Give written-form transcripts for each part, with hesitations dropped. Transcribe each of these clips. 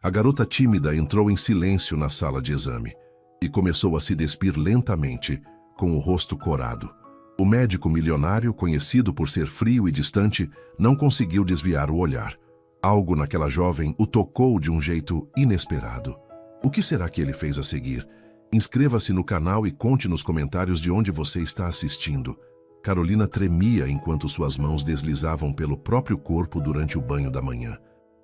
A garota tímida entrou em silêncio na sala de exame e começou a se despir lentamente, com o rosto corado. O médico milionário, conhecido por ser frio e distante, não conseguiu desviar o olhar. Algo naquela jovem o tocou de um jeito inesperado. O que será que ele fez a seguir? Inscreva-se no canal e conte nos comentários de onde você está assistindo. Carolina tremia enquanto suas mãos deslizavam pelo próprio corpo durante o banho da manhã.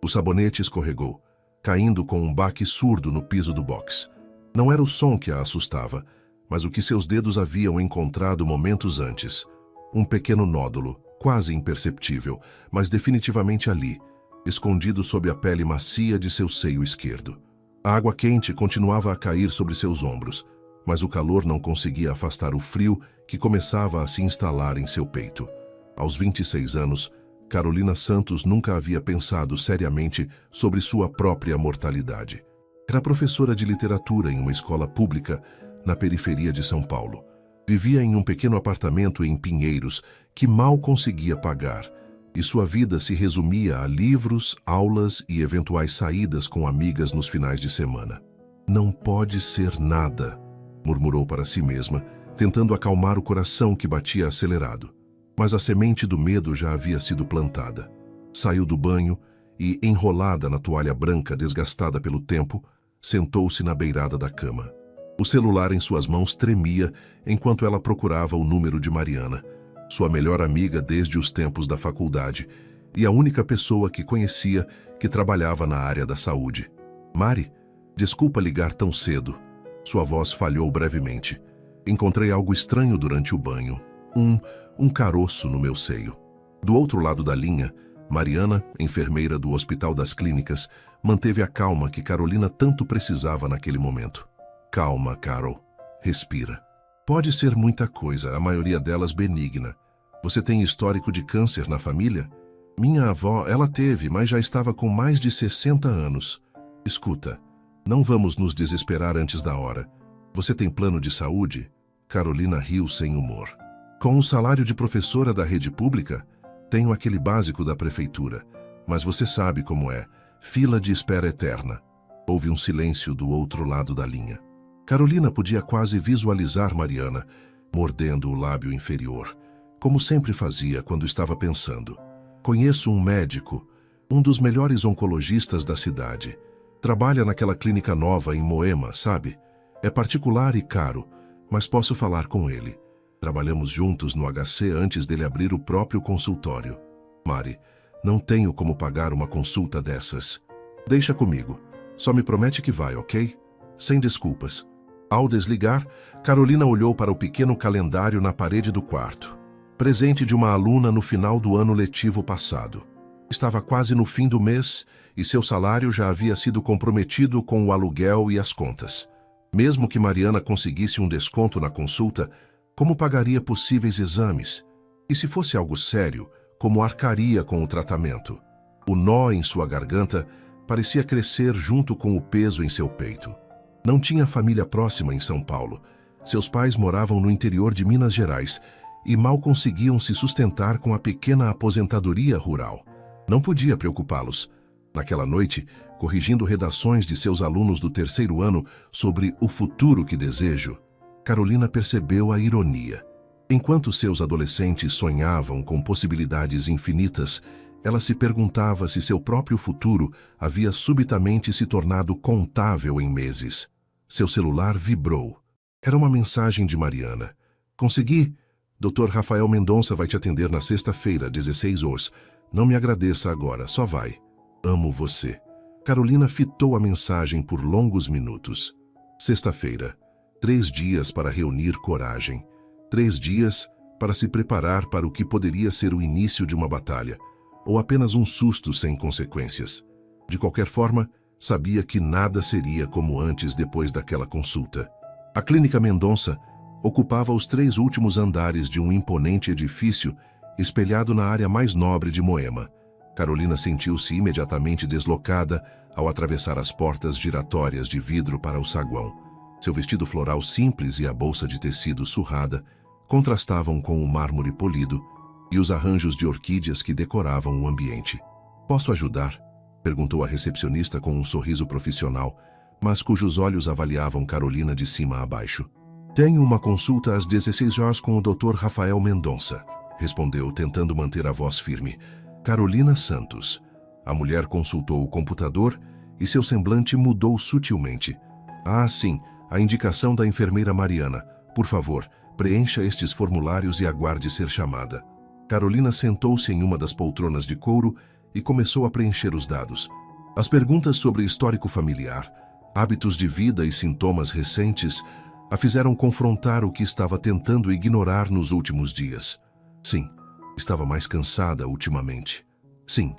O sabonete escorregou, caindo com um baque surdo no piso do box. Não era o som que a assustava, mas o que seus dedos haviam encontrado momentos antes. Um pequeno nódulo, quase imperceptível, mas definitivamente ali, escondido sob a pele macia de seu seio esquerdo. A água quente continuava a cair sobre seus ombros, mas o calor não conseguia afastar o frio que começava a se instalar em seu peito. Aos 26 anos, Carolina Santos nunca havia pensado seriamente sobre sua própria mortalidade. Era professora de literatura em uma escola pública na periferia de São Paulo. Vivia em um pequeno apartamento em Pinheiros que mal conseguia pagar, e sua vida se resumia a livros, aulas e eventuais saídas com amigas nos finais de semana. Não pode ser nada, murmurou para si mesma, tentando acalmar o coração que batia acelerado. Mas a semente do medo já havia sido plantada. Saiu do banho e, enrolada na toalha branca desgastada pelo tempo, sentou-se na beirada da cama. O celular em suas mãos tremia enquanto ela procurava o número de Mariana, sua melhor amiga desde os tempos da faculdade e a única pessoa que conhecia que trabalhava na área da saúde. Mari, desculpa ligar tão cedo. Sua voz falhou brevemente. Encontrei algo estranho durante o banho. Um caroço no meu seio. Do outro lado da linha, Mariana, enfermeira do Hospital das Clínicas, manteve a calma que Carolina tanto precisava naquele momento. Calma, Carol. Respira. Pode ser muita coisa, a maioria delas benigna. Você tem histórico de câncer na família? Minha avó, ela teve, mas já estava com mais de 60 anos. Escuta, não vamos nos desesperar antes da hora. Você tem plano de saúde? Carolina riu sem humor. Com o salário de professora da rede pública, tenho aquele básico da prefeitura. Mas você sabe como é. Fila de espera eterna. Houve um silêncio do outro lado da linha. Carolina podia quase visualizar Mariana, mordendo o lábio inferior, como sempre fazia quando estava pensando. Conheço um médico, um dos melhores oncologistas da cidade. Trabalha naquela clínica nova em Moema, sabe? É particular e caro, mas posso falar com ele. Trabalhamos juntos no HC antes dele abrir o próprio consultório. Mari, não tenho como pagar uma consulta dessas. Deixa comigo. Só me promete que vai, ok? Sem desculpas. Ao desligar, Carolina olhou para o pequeno calendário na parede do quarto. Presente de uma aluna no final do ano letivo passado. Estava quase no fim do mês e seu salário já havia sido comprometido com o aluguel e as contas. Mesmo que Mariana conseguisse um desconto na consulta, como pagaria possíveis exames? E se fosse algo sério, como arcaria com o tratamento? O nó em sua garganta parecia crescer junto com o peso em seu peito. Não tinha família próxima em São Paulo. Seus pais moravam no interior de Minas Gerais e mal conseguiam se sustentar com a pequena aposentadoria rural. Não podia preocupá-los. Naquela noite, corrigindo redações de seus alunos do terceiro ano sobre o futuro que desejo, Carolina percebeu a ironia. Enquanto seus adolescentes sonhavam com possibilidades infinitas, ela se perguntava se seu próprio futuro havia subitamente se tornado contável em meses. Seu celular vibrou. Era uma mensagem de Mariana. Consegui! Dr. Rafael Mendonça vai te atender na sexta-feira, 16 horas. Não me agradeça agora, só vai. Amo você. Carolina fitou a mensagem por longos minutos. Sexta-feira. 3 dias para reunir coragem. 3 dias para se preparar para o que poderia ser o início de uma batalha, ou apenas um susto sem consequências. De qualquer forma, sabia que nada seria como antes depois daquela consulta. A Clínica Mendonça ocupava os 3 últimos andares de um imponente edifício espelhado na área mais nobre de Moema. Carolina sentiu-se imediatamente deslocada ao atravessar as portas giratórias de vidro para o saguão. Seu vestido floral simples e a bolsa de tecido surrada contrastavam com o mármore polido e os arranjos de orquídeas que decoravam o ambiente. Posso ajudar? Perguntou a recepcionista com um sorriso profissional, mas cujos olhos avaliavam Carolina de cima a baixo. Tenho uma consulta às 16 horas com o Dr. Rafael Mendonça, respondeu, tentando manter a voz firme. Carolina Santos. A mulher consultou o computador e seu semblante mudou sutilmente. Ah, sim, a indicação da enfermeira Mariana. Por favor, preencha estes formulários e aguarde ser chamada. Carolina sentou-se em uma das poltronas de couro e começou a preencher os dados. As perguntas sobre histórico familiar, hábitos de vida e sintomas recentes a fizeram confrontar o que estava tentando ignorar nos últimos dias. Sim, estava mais cansada ultimamente. Sim,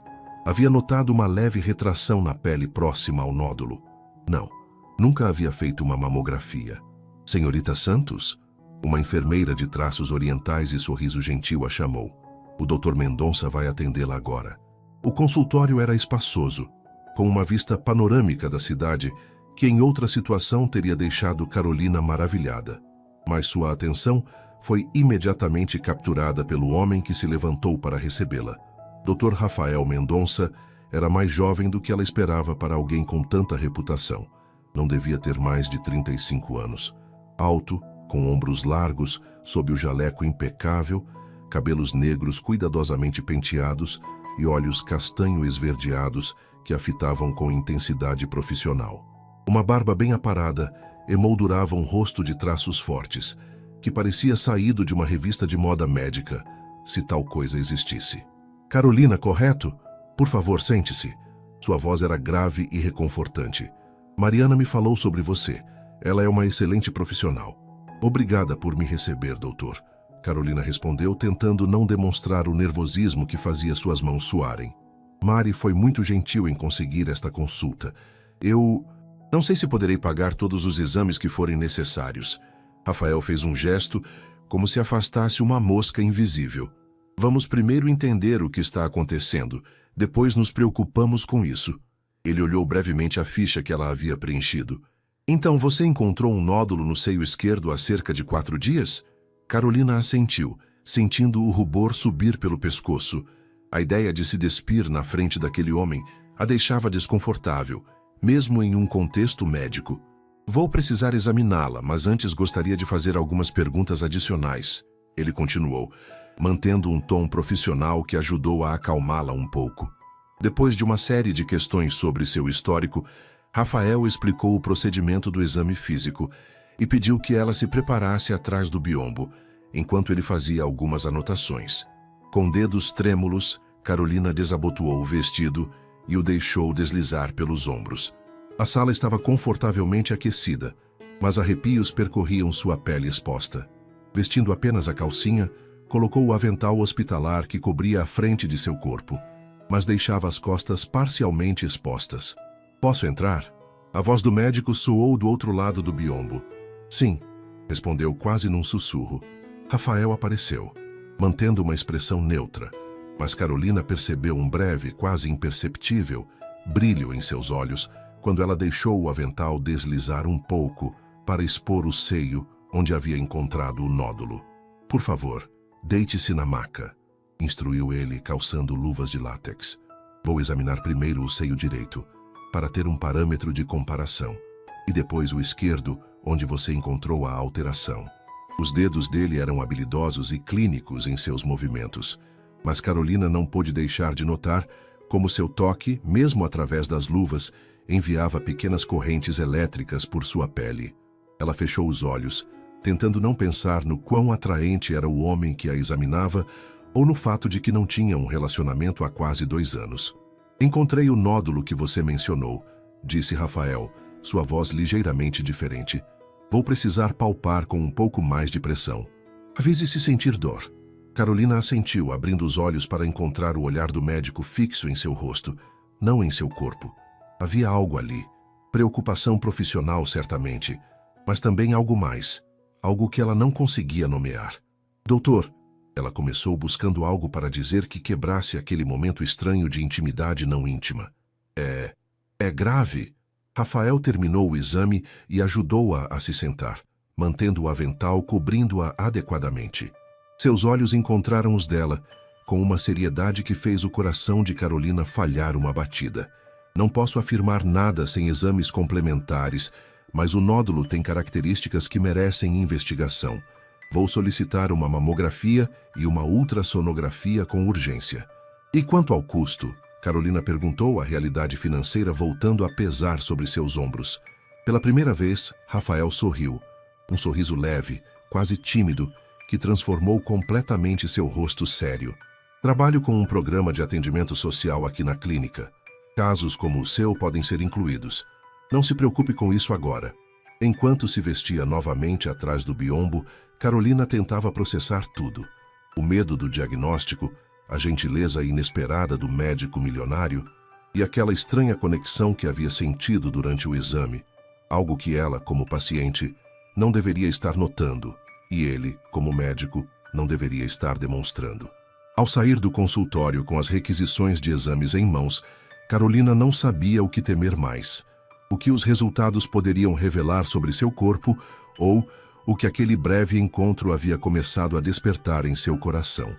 havia notado uma leve retração na pele próxima ao nódulo. Não, nunca havia feito uma mamografia. Senhorita Santos? Uma enfermeira de traços orientais e sorriso gentil a chamou. O Dr. Mendonça vai atendê-la agora. O consultório era espaçoso, com uma vista panorâmica da cidade que em outra situação teria deixado Carolina maravilhada. Mas sua atenção foi imediatamente capturada pelo homem que se levantou para recebê-la. Dr. Rafael Mendonça era mais jovem do que ela esperava para alguém com tanta reputação. Não devia ter mais de 35 anos. Alto, com ombros largos, sob o jaleco impecável, cabelos negros cuidadosamente penteados e olhos castanho esverdeados que a fitavam com intensidade profissional. Uma barba bem aparada emoldurava um rosto de traços fortes, que parecia saído de uma revista de moda médica, se tal coisa existisse. Carolina, correto? Por favor, sente-se. Sua voz era grave e reconfortante. Mariana me falou sobre você. Ela é uma excelente profissional. Obrigada por me receber, doutor. Carolina respondeu, tentando não demonstrar o nervosismo que fazia suas mãos suarem. Mari foi muito gentil em conseguir esta consulta. Eu não sei se poderei pagar todos os exames que forem necessários. Rafael fez um gesto, como se afastasse uma mosca invisível. Vamos primeiro entender o que está acontecendo, depois nos preocupamos com isso. Ele olhou brevemente a ficha que ela havia preenchido. Então você encontrou um nódulo no seio esquerdo há cerca de 4 dias? Carolina assentiu, sentindo o rubor subir pelo pescoço. A ideia de se despir na frente daquele homem a deixava desconfortável, mesmo em um contexto médico. Vou precisar examiná-la, mas antes gostaria de fazer algumas perguntas adicionais. Ele continuou, mantendo um tom profissional que ajudou a acalmá-la um pouco. Depois de uma série de questões sobre seu histórico, Rafael explicou o procedimento do exame físico e pediu que ela se preparasse atrás do biombo, enquanto ele fazia algumas anotações. Com dedos trêmulos, Carolina desabotoou o vestido e o deixou deslizar pelos ombros. A sala estava confortavelmente aquecida, mas arrepios percorriam sua pele exposta. Vestindo apenas a calcinha, colocou o avental hospitalar que cobria a frente de seu corpo, mas deixava as costas parcialmente expostas. Posso entrar? A voz do médico soou do outro lado do biombo. Sim, respondeu quase num sussurro. Rafael apareceu, mantendo uma expressão neutra, mas Carolina percebeu um breve, quase imperceptível, brilho em seus olhos quando ela deixou o avental deslizar um pouco para expor o seio onde havia encontrado o nódulo. Por favor, deite-se na maca, instruiu ele, calçando luvas de látex. Vou examinar primeiro o seio direito, para ter um parâmetro de comparação, e depois o esquerdo, onde você encontrou a alteração. Os dedos dele eram habilidosos e clínicos em seus movimentos, mas Carolina não pôde deixar de notar como seu toque, mesmo através das luvas, enviava pequenas correntes elétricas por sua pele. Ela fechou os olhos, tentando não pensar no quão atraente era o homem que a examinava ou no fato de que não tinha um relacionamento há quase 2 anos. Encontrei o nódulo que você mencionou, disse Rafael, sua voz ligeiramente diferente. Vou precisar palpar com um pouco mais de pressão. Avise se sentir dor. Carolina assentiu, abrindo os olhos para encontrar o olhar do médico fixo em seu rosto, não em seu corpo. Havia algo ali, preocupação profissional certamente, mas também algo mais, algo que ela não conseguia nomear. Doutor, ela começou buscando algo para dizer que quebrasse aquele momento estranho de intimidade não íntima. É grave. Rafael terminou o exame e ajudou-a a se sentar, mantendo o avental cobrindo-a adequadamente. Seus olhos encontraram os dela, com uma seriedade que fez o coração de Carolina falhar uma batida. Não posso afirmar nada sem exames complementares, mas o nódulo tem características que merecem investigação. Vou solicitar uma mamografia e uma ultrassonografia com urgência. E quanto ao custo? Carolina perguntou, a realidade financeira voltando a pesar sobre seus ombros. Pela primeira vez, Rafael sorriu. Um sorriso leve, quase tímido, que transformou completamente seu rosto sério. Trabalho com um programa de atendimento social aqui na clínica. Casos como o seu podem ser incluídos. Não se preocupe com isso agora. Enquanto se vestia novamente atrás do biombo, Carolina tentava processar tudo. O medo do diagnóstico, a gentileza inesperada do médico milionário e aquela estranha conexão que havia sentido durante o exame. Algo que ela, como paciente, não deveria estar notando e ele, como médico, não deveria estar demonstrando. Ao sair do consultório com as requisições de exames em mãos, Carolina não sabia o que temer mais. O que os resultados poderiam revelar sobre seu corpo ou o que aquele breve encontro havia começado a despertar em seu coração.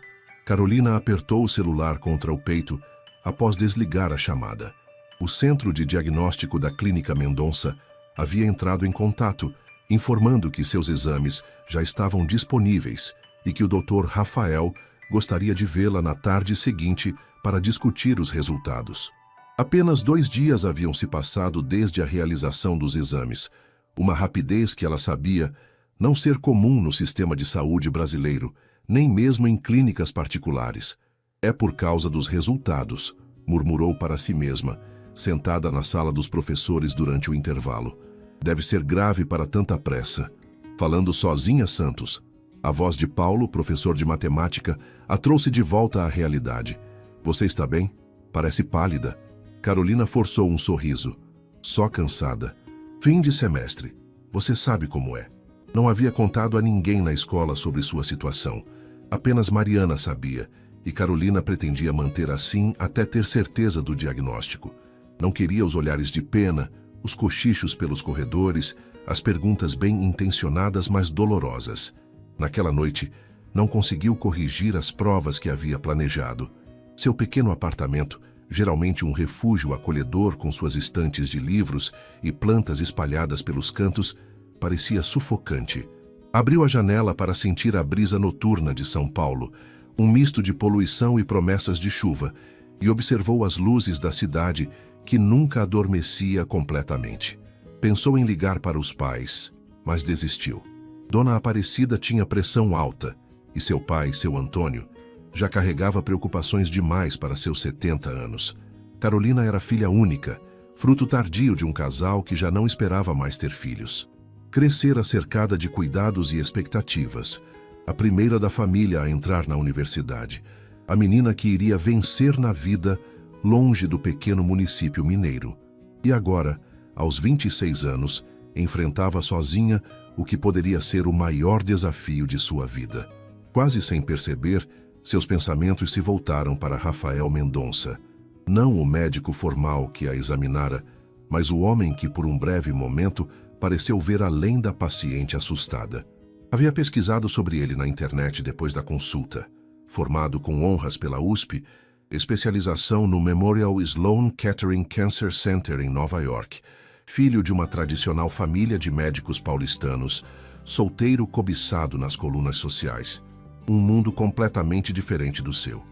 Carolina apertou o celular contra o peito após desligar a chamada. O centro de diagnóstico da Clínica Mendonça havia entrado em contato, informando que seus exames já estavam disponíveis e que o Dr. Rafael gostaria de vê-la na tarde seguinte para discutir os resultados. Apenas 2 dias haviam se passado desde a realização dos exames, uma rapidez que ela sabia não ser comum no sistema de saúde brasileiro, nem mesmo em clínicas particulares. É por causa dos resultados, murmurou para si mesma, sentada na sala dos professores durante o intervalo. Deve ser grave para tanta pressa. Falando sozinha, Santos, a voz de Paulo, professor de matemática, a trouxe de volta à realidade. Você está bem? Parece pálida. Carolina forçou um sorriso. Só cansada. Fim de semestre. Você sabe como é. Não havia contado a ninguém na escola sobre sua situação. Apenas Mariana sabia, e Carolina pretendia manter assim até ter certeza do diagnóstico. Não queria os olhares de pena, os cochichos pelos corredores, as perguntas bem intencionadas, mas dolorosas. Naquela noite, não conseguiu corrigir as provas que havia planejado. Seu pequeno apartamento, geralmente um refúgio acolhedor com suas estantes de livros e plantas espalhadas pelos cantos, parecia sufocante. Abriu a janela para sentir a brisa noturna de São Paulo, um misto de poluição e promessas de chuva, e observou as luzes da cidade que nunca adormecia completamente. Pensou em ligar para os pais, mas desistiu. Dona Aparecida tinha pressão alta, e seu pai, seu Antônio, já carregava preocupações demais para seus 70 anos. Carolina era filha única, fruto tardio de um casal que já não esperava mais ter filhos. Crescera cercada de cuidados e expectativas. A primeira da família a entrar na universidade. A menina que iria vencer na vida, longe do pequeno município mineiro. E agora, aos 26 anos, enfrentava sozinha o que poderia ser o maior desafio de sua vida. Quase sem perceber, seus pensamentos se voltaram para Rafael Mendonça. Não o médico formal que a examinara, mas o homem que por um breve momento pareceu ver além da paciente assustada. Havia pesquisado sobre ele na internet depois da consulta. Formado com honras pela USP, especialização no Memorial Sloan Kettering Cancer Center em Nova York, filho de uma tradicional família de médicos paulistanos, solteiro cobiçado nas colunas sociais. Um mundo completamente diferente do seu.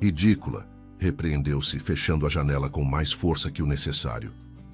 Ridícula, repreendeu-se, fechando a janela com mais força que o necessário.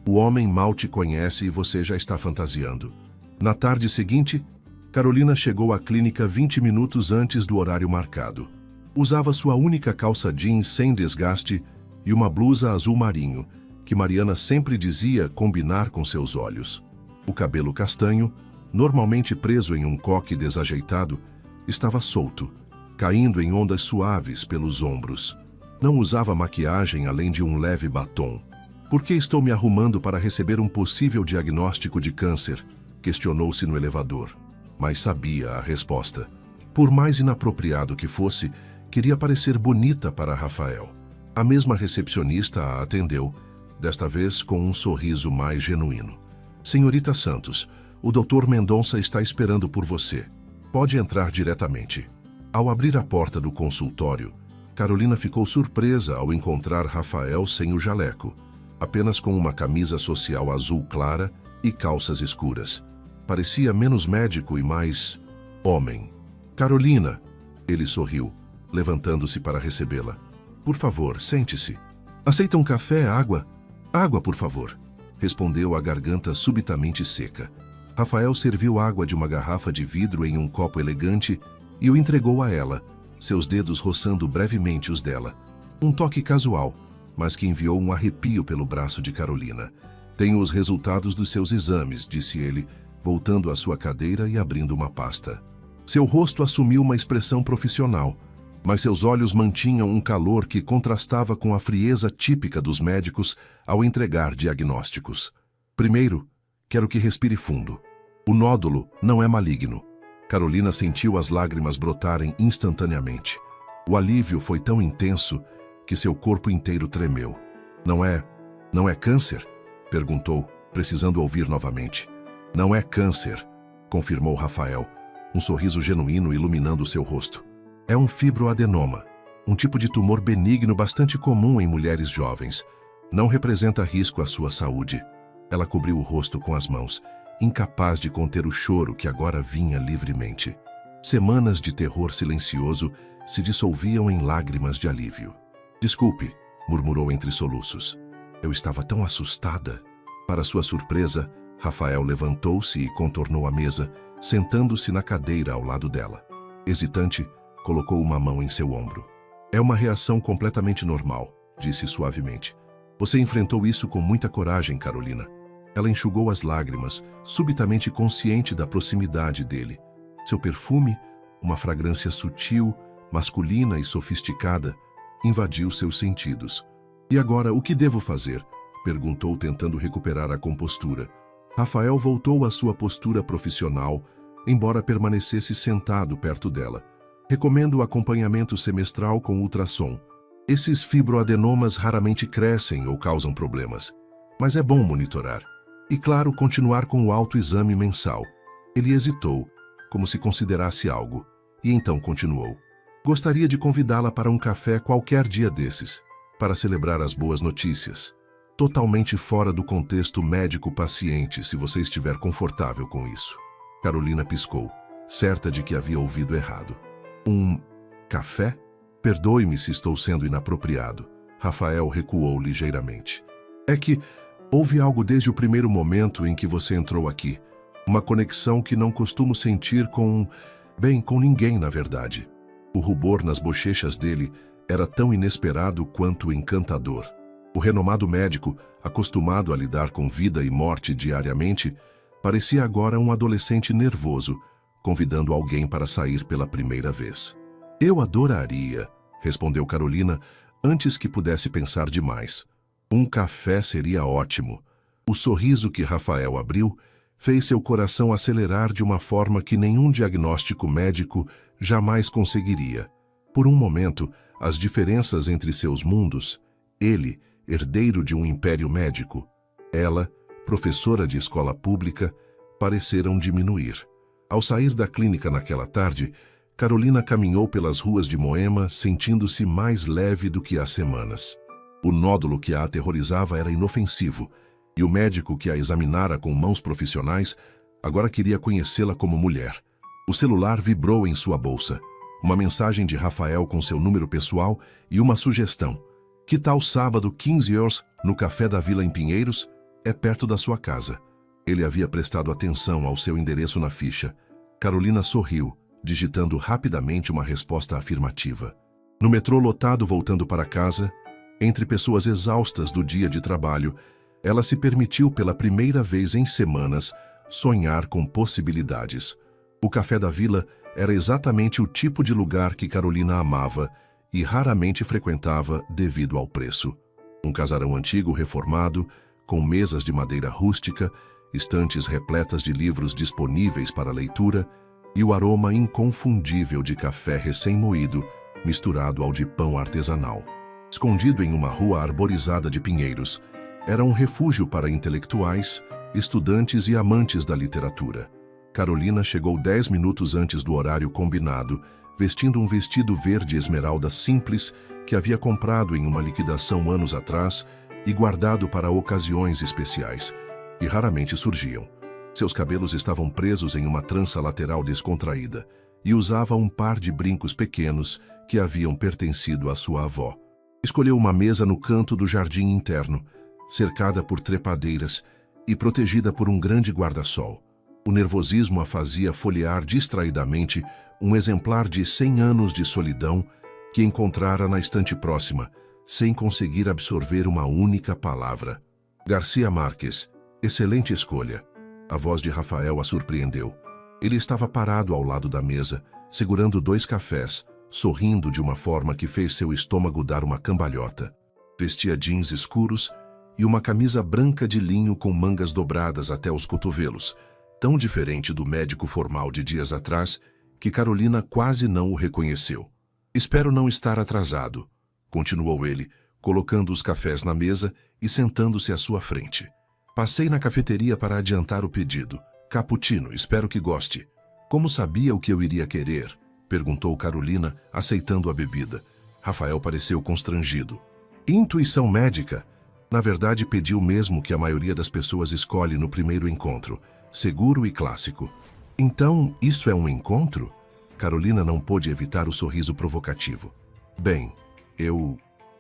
O homem mal te conhece e você já está fantasiando. Na tarde seguinte, Carolina chegou à clínica 20 minutos antes do horário marcado. Usava sua única calça jeans sem desgaste e uma blusa azul marinho, que Mariana sempre dizia combinar com seus olhos. O cabelo castanho, normalmente preso em um coque desajeitado, estava solto, caindo em ondas suaves pelos ombros. Não usava maquiagem além de um leve batom. Por que estou me arrumando para receber um possível diagnóstico de câncer? Questionou-se no elevador, mas sabia a resposta. Por mais inapropriado que fosse, queria parecer bonita para Rafael. A mesma recepcionista a atendeu, desta vez com um sorriso mais genuíno. Senhorita Santos, o Dr. Mendonça está esperando por você. Pode entrar diretamente. Ao abrir a porta do consultório, Carolina ficou surpresa ao encontrar Rafael sem o jaleco. apenas com uma camisa social azul clara e calças escuras. Parecia menos médico e mais homem. Carolina, ele sorriu, levantando-se para recebê-la. Por favor, sente-se. Aceita um café, água? Água, por favor, respondeu a garganta subitamente seca. Rafael serviu água de uma garrafa de vidro em um copo elegante e o entregou a ela, seus dedos roçando brevemente os dela. Um toque casual, mas que enviou um arrepio pelo braço de Carolina. Tenho os resultados dos seus exames, disse ele, voltando à sua cadeira e abrindo uma pasta. Seu rosto assumiu uma expressão profissional, mas seus olhos mantinham um calor que contrastava com a frieza típica dos médicos ao entregar diagnósticos. Primeiro, quero que respire fundo. O nódulo não é maligno. Carolina sentiu as lágrimas brotarem instantaneamente. O alívio foi tão intenso que seu corpo inteiro tremeu. Não é câncer? Perguntou, precisando ouvir novamente. Não é câncer, confirmou Rafael, um sorriso genuíno iluminando seu rosto. É um fibroadenoma, um tipo de tumor benigno bastante comum em mulheres jovens. Não representa risco à sua saúde. Ela cobriu o rosto com as mãos, incapaz de conter o choro que agora vinha livremente. Semanas de terror silencioso se dissolviam em lágrimas de alívio. Desculpe, murmurou entre soluços. Eu estava tão assustada. Para sua surpresa, Rafael levantou-se e contornou a mesa, sentando-se na cadeira ao lado dela. Hesitante, colocou uma mão em seu ombro. É uma reação completamente normal, disse suavemente. Você enfrentou isso com muita coragem, Carolina. Ela enxugou as lágrimas, subitamente consciente da proximidade dele. Seu perfume, uma fragrância sutil, masculina e sofisticada, invadiu seus sentidos. E agora, o que devo fazer? Perguntou, tentando recuperar a compostura. Rafael voltou à sua postura profissional, embora permanecesse sentado perto dela. Recomendo o acompanhamento semestral com ultrassom. Esses fibroadenomas raramente crescem ou causam problemas, mas é bom monitorar. E, claro, continuar com o autoexame mensal. Ele hesitou, como se considerasse algo, e então continuou. Gostaria de convidá-la para um café qualquer dia desses, para celebrar as boas notícias. Totalmente fora do contexto médico-paciente, se você estiver confortável com isso. Carolina piscou, certa de que havia ouvido errado. Um café? Perdoe-me se estou sendo inapropriado. Rafael recuou ligeiramente. É que houve algo desde o primeiro momento em que você entrou aqui. Uma conexão que não costumo sentir com ninguém, na verdade. O rubor nas bochechas dele era tão inesperado quanto encantador. O renomado médico, acostumado a lidar com vida e morte diariamente, parecia agora um adolescente nervoso, convidando alguém para sair pela primeira vez. Eu adoraria, respondeu Carolina, antes que pudesse pensar demais. Um café seria ótimo. O sorriso que Rafael abriu fez seu coração acelerar de uma forma que nenhum diagnóstico médico jamais conseguiria. Por um momento, as diferenças entre seus mundos, ele, herdeiro de um império médico, ela, professora de escola pública, pareceram diminuir. Ao sair da clínica naquela tarde, Carolina caminhou pelas ruas de Moema sentindo-se mais leve do que há semanas. O nódulo que a aterrorizava era inofensivo, e o médico que a examinara com mãos profissionais agora queria conhecê-la como mulher. O celular vibrou em sua bolsa. Uma mensagem de Rafael com seu número pessoal e uma sugestão. Que tal sábado, 15 horas, no Café da Vila em Pinheiros? É perto da sua casa. Ele havia prestado atenção ao seu endereço na ficha. Carolina sorriu, digitando rapidamente uma resposta afirmativa. No metrô lotado voltando para casa, entre pessoas exaustas do dia de trabalho, ela se permitiu pela primeira vez em semanas sonhar com possibilidades. O Café da Vila era exatamente o tipo de lugar que Carolina amava e raramente frequentava devido ao preço. Um casarão antigo reformado, com mesas de madeira rústica, estantes repletas de livros disponíveis para leitura e o aroma inconfundível de café recém-moído misturado ao de pão artesanal. Escondido em uma rua arborizada de pinheiros, era um refúgio para intelectuais, estudantes e amantes da literatura. Carolina chegou 10 minutos antes do horário combinado, vestindo um vestido verde esmeralda simples que havia comprado em uma liquidação anos atrás e guardado para ocasiões especiais, que raramente surgiam. Seus cabelos estavam presos em uma trança lateral descontraída e usava um par de brincos pequenos que haviam pertencido à sua avó. Escolheu uma mesa no canto do jardim interno, cercada por trepadeiras e protegida por um grande guarda-sol. O nervosismo a fazia folhear distraidamente um exemplar de 100 anos de solidão que encontrara na estante próxima, sem conseguir absorver uma única palavra. Garcia Marques, excelente escolha. A voz de Rafael a surpreendeu. Ele estava parado ao lado da mesa, segurando 2 cafés, sorrindo de uma forma que fez seu estômago dar uma cambalhota. Vestia jeans escuros e uma camisa branca de linho com mangas dobradas até os cotovelos, tão diferente do médico formal de dias atrás que Carolina quase não o reconheceu. Espero não estar atrasado, continuou ele, colocando os cafés na mesa e sentando-se à sua frente. Passei na cafeteria para adiantar o pedido. Cappuccino, espero que goste. Como sabia o que eu iria querer? Perguntou Carolina, aceitando a bebida. Rafael pareceu constrangido. Intuição médica? Na verdade, pedi o mesmo que a maioria das pessoas escolhe no primeiro encontro, seguro e clássico. Então, isso é um encontro? Carolina não pôde evitar o sorriso provocativo. Bem,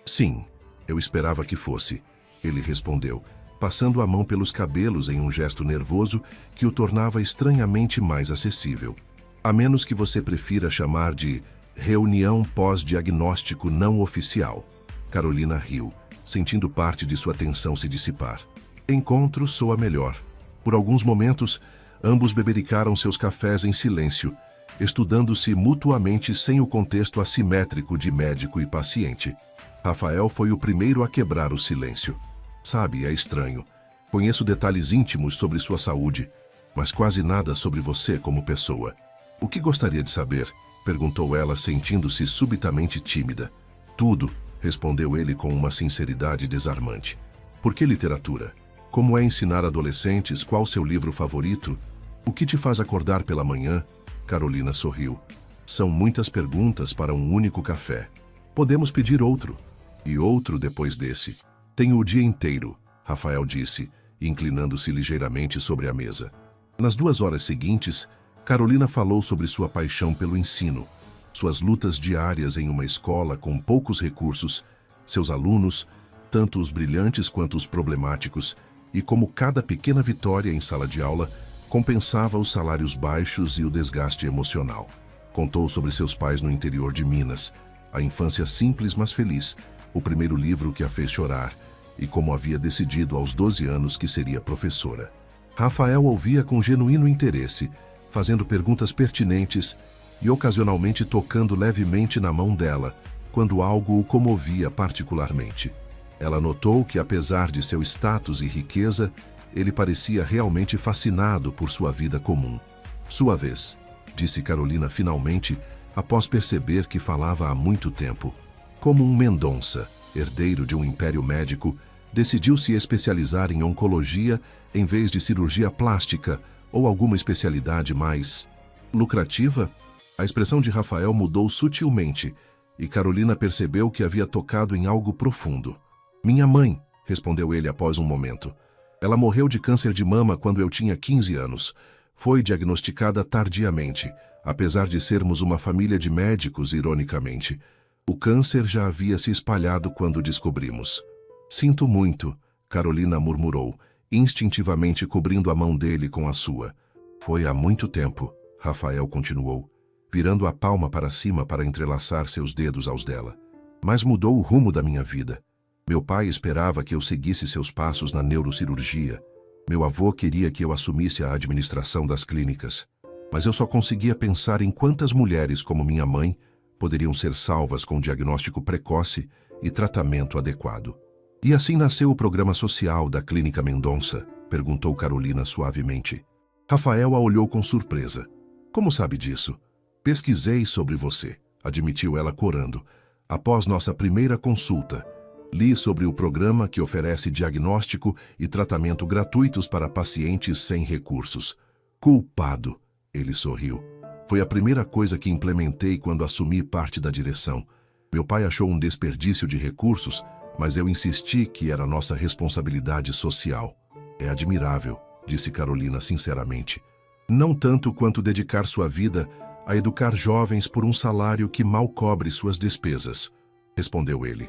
Sim, eu esperava que fosse, ele respondeu, passando a mão pelos cabelos em um gesto nervoso que o tornava estranhamente mais acessível. A menos que você prefira chamar de reunião pós-diagnóstico não oficial. Carolina riu, sentindo parte de sua tensão se dissipar. Encontro soa melhor. Por alguns momentos, ambos bebericaram seus cafés em silêncio, estudando-se mutuamente sem o contexto assimétrico de médico e paciente. Rafael foi o primeiro a quebrar o silêncio. Sabe, é estranho. Conheço detalhes íntimos sobre sua saúde, mas quase nada sobre você como pessoa. O que gostaria de saber? Perguntou ela, sentindo-se subitamente tímida. Tudo, respondeu ele com uma sinceridade desarmante. Por que literatura? Como é ensinar adolescentes qual seu livro favorito? O que te faz acordar pela manhã? Carolina sorriu. São muitas perguntas para um único café. Podemos pedir outro. E outro depois desse. Tenho o dia inteiro, Rafael disse, inclinando-se ligeiramente sobre a mesa. Nas 2 horas seguintes, Carolina falou sobre sua paixão pelo ensino, suas lutas diárias em uma escola com poucos recursos, seus alunos, tanto os brilhantes quanto os problemáticos, e como cada pequena vitória em sala de aula compensava os salários baixos e o desgaste emocional. Contou sobre seus pais no interior de Minas, a infância simples mas feliz, o primeiro livro que a fez chorar, e como havia decidido aos 12 anos que seria professora. Rafael ouvia com genuíno interesse, fazendo perguntas pertinentes e ocasionalmente tocando levemente na mão dela, quando algo o comovia particularmente. Ela notou que, apesar de seu status e riqueza, ele parecia realmente fascinado por sua vida comum. Sua vez, disse Carolina finalmente, após perceber que falava há muito tempo. Como um Mendonça, herdeiro de um império médico, decidiu se especializar em oncologia em vez de cirurgia plástica ou alguma especialidade mais lucrativa? A expressão de Rafael mudou sutilmente e Carolina percebeu que havia tocado em algo profundo. Minha mãe, respondeu ele após um momento. Ela morreu de câncer de mama quando eu tinha 15 anos. Foi diagnosticada tardiamente, apesar de sermos uma família de médicos, ironicamente. O câncer já havia se espalhado quando descobrimos. Sinto muito, Carolina murmurou, instintivamente cobrindo a mão dele com a sua. Foi há muito tempo, Rafael continuou, virando a palma para cima para entrelaçar seus dedos aos dela. Mas mudou o rumo da minha vida. Meu pai esperava que eu seguisse seus passos na neurocirurgia. Meu avô queria que eu assumisse a administração das clínicas. Mas eu só conseguia pensar em quantas mulheres como minha mãe poderiam ser salvas com diagnóstico precoce e tratamento adequado. E assim nasceu o programa social da Clínica Mendonça? Perguntou Carolina suavemente. Rafael a olhou com surpresa. Como sabe disso? Pesquisei sobre você, admitiu ela corando. Após nossa primeira consulta, li sobre o programa que oferece diagnóstico e tratamento gratuitos para pacientes sem recursos. Culpado, ele sorriu. Foi a primeira coisa que implementei quando assumi parte da direção. Meu pai achou um desperdício de recursos, mas eu insisti que era nossa responsabilidade social. É admirável, disse Carolina sinceramente. Não tanto quanto dedicar sua vida a educar jovens por um salário que mal cobre suas despesas, respondeu ele,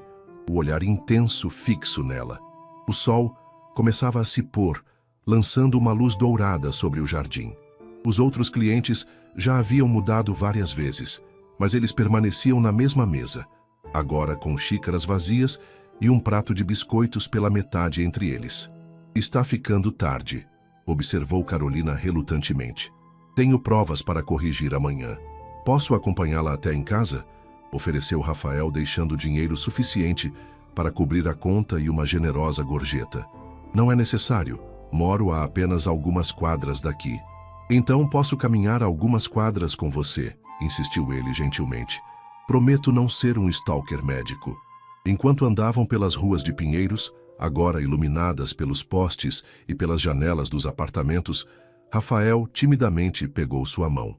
o olhar intenso fixo nela. O sol começava a se pôr, lançando uma luz dourada sobre o jardim. Os outros clientes já haviam mudado várias vezes, mas eles permaneciam na mesma mesa, agora com xícaras vazias e um prato de biscoitos pela metade entre eles. Está ficando tarde, observou Carolina relutantemente. Tenho provas para corrigir amanhã. Posso acompanhá-la até em casa? Ofereceu Rafael, deixando dinheiro suficiente para cobrir a conta e uma generosa gorjeta. Não é necessário. Moro a apenas algumas quadras daqui. Então posso caminhar algumas quadras com você, insistiu ele gentilmente. Prometo não ser um stalker médico. Enquanto andavam pelas ruas de Pinheiros, agora iluminadas pelos postes e pelas janelas dos apartamentos, Rafael timidamente pegou sua mão.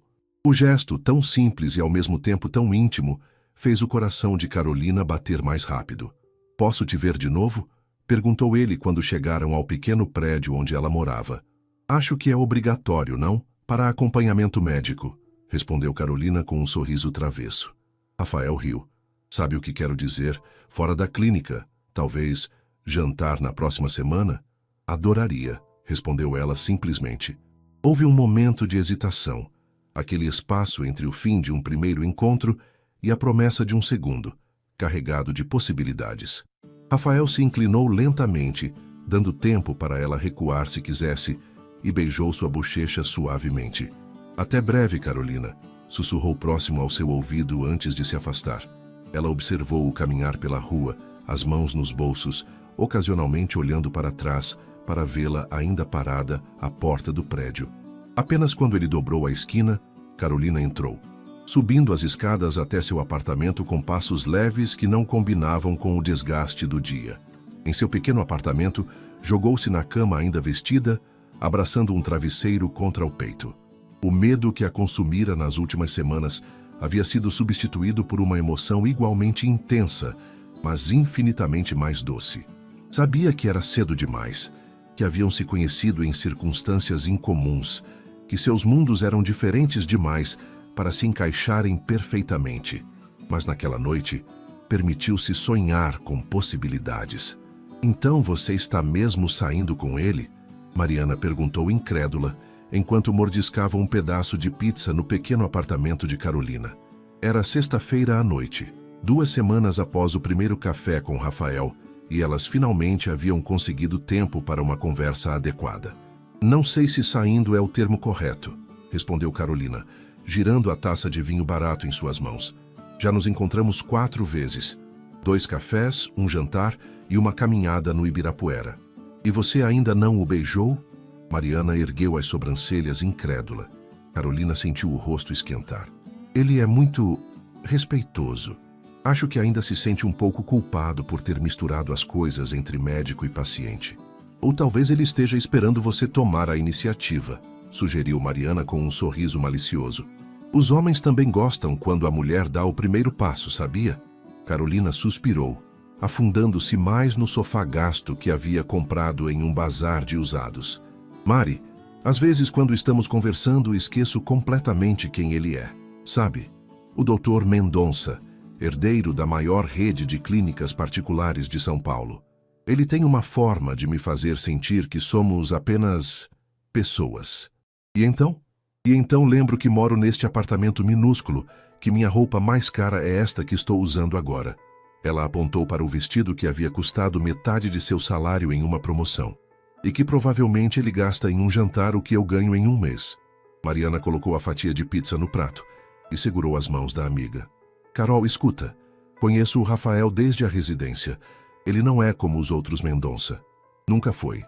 O gesto, tão simples e ao mesmo tempo tão íntimo, fez o coração de Carolina bater mais rápido. Posso te ver de novo? Perguntou ele quando chegaram ao pequeno prédio onde ela morava. Acho que é obrigatório, não? Para acompanhamento médico, respondeu Carolina com um sorriso travesso. Rafael riu. Sabe o que quero dizer? Fora da clínica. Talvez jantar na próxima semana? Adoraria, respondeu ela simplesmente. Houve um momento de hesitação, aquele espaço entre o fim de um primeiro encontro e a promessa de um segundo, carregado de possibilidades. Rafael se inclinou lentamente, dando tempo para ela recuar se quisesse, e beijou sua bochecha suavemente. Até breve, Carolina, sussurrou próximo ao seu ouvido antes de se afastar. Ela observou-o caminhar pela rua, as mãos nos bolsos, ocasionalmente olhando para trás, para vê-la ainda parada à porta do prédio. Apenas quando ele dobrou a esquina, Carolina entrou, subindo as escadas até seu apartamento com passos leves que não combinavam com o desgaste do dia. Em seu pequeno apartamento, jogou-se na cama ainda vestida, abraçando um travesseiro contra o peito. O medo que a consumira nas últimas semanas havia sido substituído por uma emoção igualmente intensa, mas infinitamente mais doce. Sabia que era cedo demais, que haviam se conhecido em circunstâncias incomuns, que seus mundos eram diferentes demais para se encaixarem perfeitamente. Mas naquela noite, permitiu-se sonhar com possibilidades. Então você está mesmo saindo com ele? Mariana perguntou incrédula, enquanto mordiscava um pedaço de pizza no pequeno apartamento de Carolina. Era sexta-feira à noite, 2 semanas após o primeiro café com Rafael, e elas finalmente haviam conseguido tempo para uma conversa adequada. Não sei se saindo é o termo correto, respondeu Carolina, girando a taça de vinho barato em suas mãos. Já nos encontramos 4 vezes. 2 cafés, um jantar e uma caminhada no Ibirapuera. E você ainda não o beijou? Mariana ergueu as sobrancelhas incrédula. Carolina sentiu o rosto esquentar. Ele é muito respeitoso. Acho que ainda se sente um pouco culpado por ter misturado as coisas entre médico e paciente. Ou talvez ele esteja esperando você tomar a iniciativa, sugeriu Mariana com um sorriso malicioso. Os homens também gostam quando a mulher dá o primeiro passo, sabia? Carolina suspirou, afundando-se mais no sofá gasto que havia comprado em um bazar de usados. Mari, às vezes quando estamos conversando esqueço completamente quem ele é. Sabe? O Dr. Mendonça, herdeiro da maior rede de clínicas particulares de São Paulo. Ele tem uma forma de me fazer sentir que somos apenas pessoas. E então lembro que moro neste apartamento minúsculo, que minha roupa mais cara é esta que estou usando agora. Ela apontou para o vestido que havia custado metade de seu salário em uma promoção, e que provavelmente ele gasta em um jantar o que eu ganho em um mês. Mariana colocou a fatia de pizza no prato e segurou as mãos da amiga. Carol, escuta. Conheço o Rafael desde a residência. Ele não é como os outros Mendonça. Nunca foi.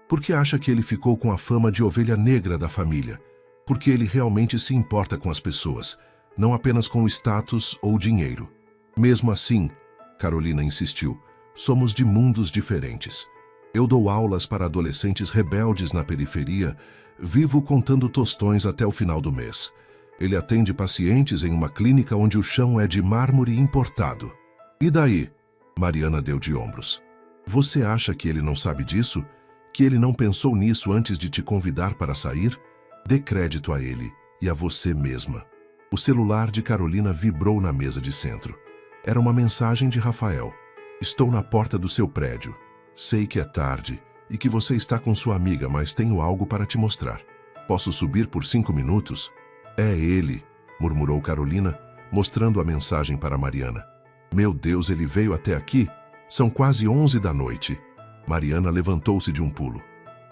Por que acha que ele ficou com a fama de ovelha negra da família? Porque ele realmente se importa com as pessoas, não apenas com o status ou dinheiro. Mesmo assim, Carolina insistiu, somos de mundos diferentes. Eu dou aulas para adolescentes rebeldes na periferia, vivo contando tostões até o final do mês. Ele atende pacientes em uma clínica onde o chão é de mármore importado. E daí? Mariana deu de ombros. Você acha que ele não sabe disso? Que ele não pensou nisso antes de te convidar para sair? Dê crédito a ele e a você mesma. O celular de Carolina vibrou na mesa de centro. Era uma mensagem de Rafael. Estou na porta do seu prédio. Sei que é tarde e que você está com sua amiga, mas tenho algo para te mostrar. Posso subir por 5 minutos? É ele, murmurou Carolina, mostrando a mensagem para Mariana. Meu Deus, ele veio até aqui? São quase 11 da noite. Mariana levantou-se de um pulo.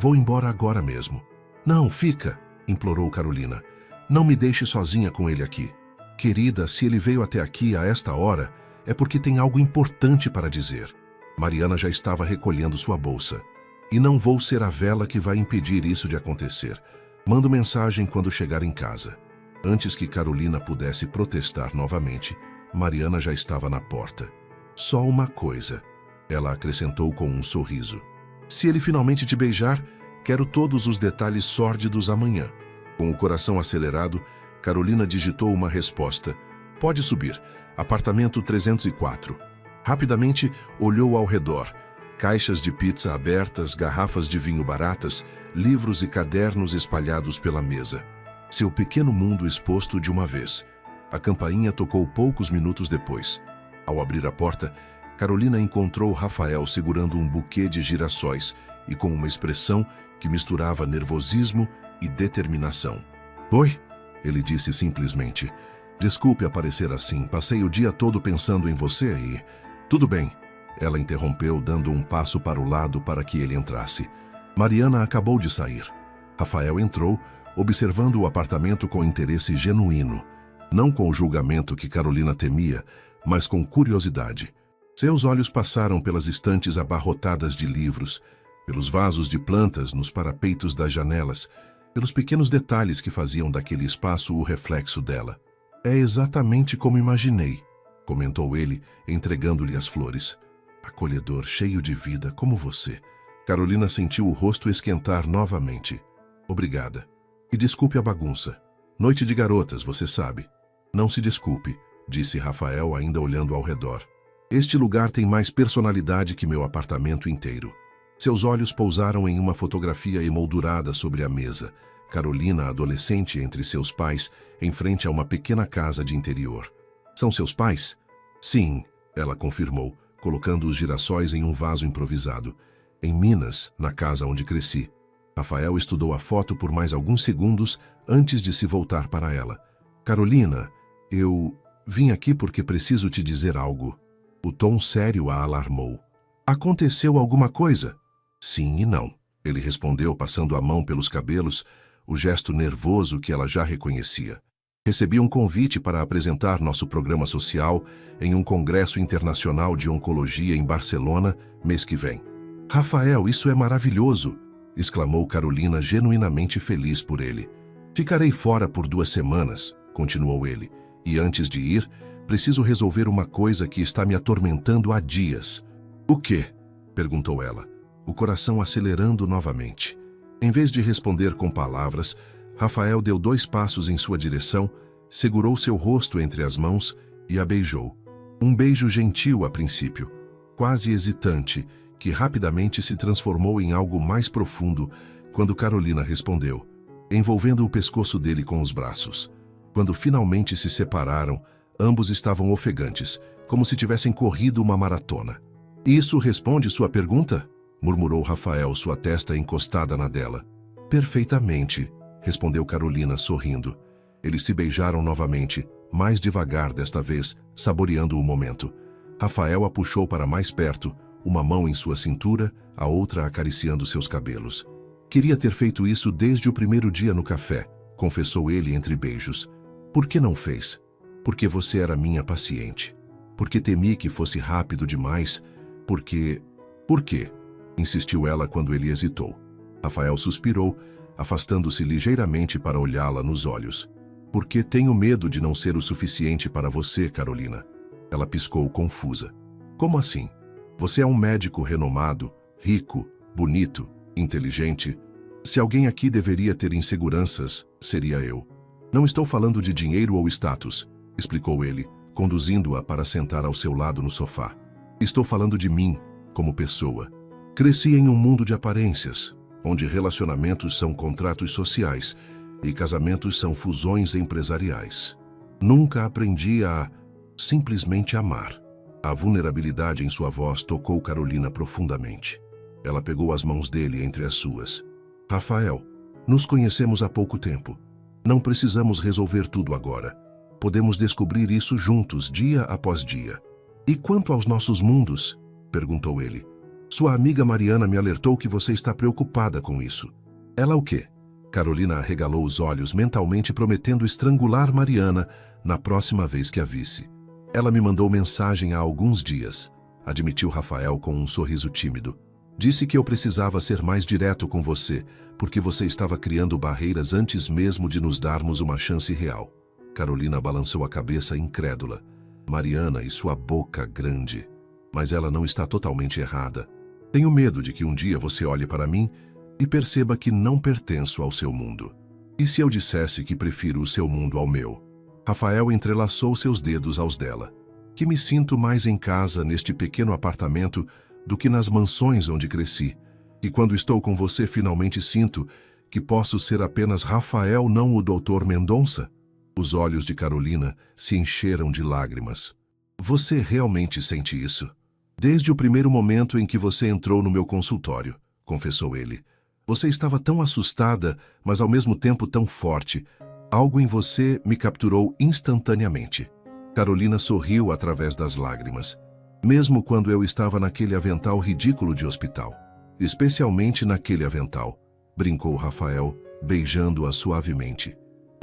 Vou embora agora mesmo. Não, fica, implorou Carolina. Não me deixe sozinha com ele aqui. Querida, se ele veio até aqui a esta hora, é porque tem algo importante para dizer. Mariana já estava recolhendo sua bolsa. E não vou ser a vela que vai impedir isso de acontecer. Mando mensagem quando chegar em casa. Antes que Carolina pudesse protestar novamente, Mariana já estava na porta. Só uma coisa, ela acrescentou com um sorriso. Se ele finalmente te beijar, quero todos os detalhes sórdidos amanhã. Com o coração acelerado, Carolina digitou uma resposta. Pode subir. Apartamento 304. Rapidamente olhou ao redor. Caixas de pizza abertas, garrafas de vinho baratas, livros e cadernos espalhados pela mesa. Seu pequeno mundo exposto de uma vez. A campainha tocou poucos minutos depois. Ao abrir a porta, Carolina encontrou Rafael segurando um buquê de girassóis e com uma expressão que misturava nervosismo e determinação. Oi, ele disse simplesmente. Desculpe aparecer assim, passei o dia todo pensando em você e... Tudo bem, ela interrompeu, dando um passo para o lado para que ele entrasse. Mariana acabou de sair. Rafael entrou, observando o apartamento com interesse genuíno. Não com o julgamento que Carolina temia, mas com curiosidade. Seus olhos passaram pelas estantes abarrotadas de livros, pelos vasos de plantas nos parapeitos das janelas, pelos pequenos detalhes que faziam daquele espaço o reflexo dela. É exatamente como imaginei, comentou ele, entregando-lhe as flores. Acolhedor, cheio de vida, como você. Carolina sentiu o rosto esquentar novamente. Obrigada. E desculpe a bagunça. Noite de garotas, você sabe. Não se desculpe, disse Rafael, ainda olhando ao redor. Este lugar tem mais personalidade que meu apartamento inteiro. Seus olhos pousaram em uma fotografia emoldurada sobre a mesa. Carolina, adolescente entre seus pais, em frente a uma pequena casa de interior. São seus pais? Sim, ela confirmou, colocando os girassóis em um vaso improvisado. Em Minas, na casa onde cresci. Rafael estudou a foto por mais alguns segundos antes de se voltar para ela. Carolina, eu vim aqui porque preciso te dizer algo. O tom sério a alarmou. Aconteceu alguma coisa? Sim e não, ele respondeu, passando a mão pelos cabelos, o gesto nervoso que ela já reconhecia. Recebi um convite para apresentar nosso programa social em um congresso internacional de oncologia em Barcelona, mês que vem. Rafael, isso é maravilhoso! Exclamou Carolina, genuinamente feliz por ele. Ficarei fora por 2 semanas, continuou ele, e antes de ir, preciso resolver uma coisa que está me atormentando há dias. O quê? Perguntou ela, o coração acelerando novamente. Em vez de responder com palavras, Rafael deu 2 passos em sua direção, segurou seu rosto entre as mãos e a beijou. Um beijo gentil a princípio, quase hesitante, que rapidamente se transformou em algo mais profundo quando Carolina respondeu, envolvendo o pescoço dele com os braços. Quando finalmente se separaram, ambos estavam ofegantes, como se tivessem corrido uma maratona. Isso responde sua pergunta? Murmurou Rafael, sua testa encostada na dela. Perfeitamente, respondeu Carolina, sorrindo. Eles se beijaram novamente, mais devagar desta vez, saboreando o momento. Rafael a puxou para mais perto, uma mão em sua cintura, a outra acariciando seus cabelos. Queria ter feito isso desde o primeiro dia no café, confessou ele entre beijos. Por que não fez? Porque você era minha paciente. Porque temi que fosse rápido demais. Porque... Por quê? Insistiu ela quando ele hesitou. Rafael suspirou, afastando-se ligeiramente para olhá-la nos olhos. Porque tenho medo de não ser o suficiente para você, Carolina. Ela piscou confusa. Como assim? Você é um médico renomado, rico, bonito, inteligente. Se alguém aqui deveria ter inseguranças, seria eu. Não estou falando de dinheiro ou status, explicou ele, conduzindo-a para sentar ao seu lado no sofá. Estou falando de mim, como pessoa. Cresci em um mundo de aparências, onde relacionamentos são contratos sociais e casamentos são fusões empresariais. Nunca aprendi a simplesmente amar. A vulnerabilidade em sua voz tocou Carolina profundamente. Ela pegou as mãos dele entre as suas. Rafael, nos conhecemos há pouco tempo. Não precisamos resolver tudo agora. Podemos descobrir isso juntos, dia após dia. E quanto aos nossos mundos? Perguntou ele. Sua amiga Mariana me alertou que você está preocupada com isso. Ela o quê? Carolina arregalou os olhos, mentalmente prometendo estrangular Mariana na próxima vez que a visse. Ela me mandou mensagem há alguns dias, admitiu Rafael com um sorriso tímido. Disse que eu precisava ser mais direto com você, porque você estava criando barreiras antes mesmo de nos darmos uma chance real. Carolina balançou a cabeça incrédula. Mariana e sua boca grande. Mas ela não está totalmente errada. Tenho medo de que um dia você olhe para mim e perceba que não pertenço ao seu mundo. E se eu dissesse que prefiro o seu mundo ao meu? Rafael entrelaçou seus dedos aos dela. Que me sinto mais em casa neste pequeno apartamento do que nas mansões onde cresci. E quando estou com você finalmente sinto que posso ser apenas Rafael, não o Dr. Mendonça. Os olhos de Carolina se encheram de lágrimas. Você realmente sente isso? Desde o primeiro momento em que você entrou no meu consultório, confessou ele. Você estava tão assustada, mas ao mesmo tempo tão forte. Algo em você me capturou instantaneamente. Carolina sorriu através das lágrimas. Mesmo quando eu estava naquele avental ridículo de hospital. Especialmente naquele avental, brincou Rafael, beijando-a suavemente.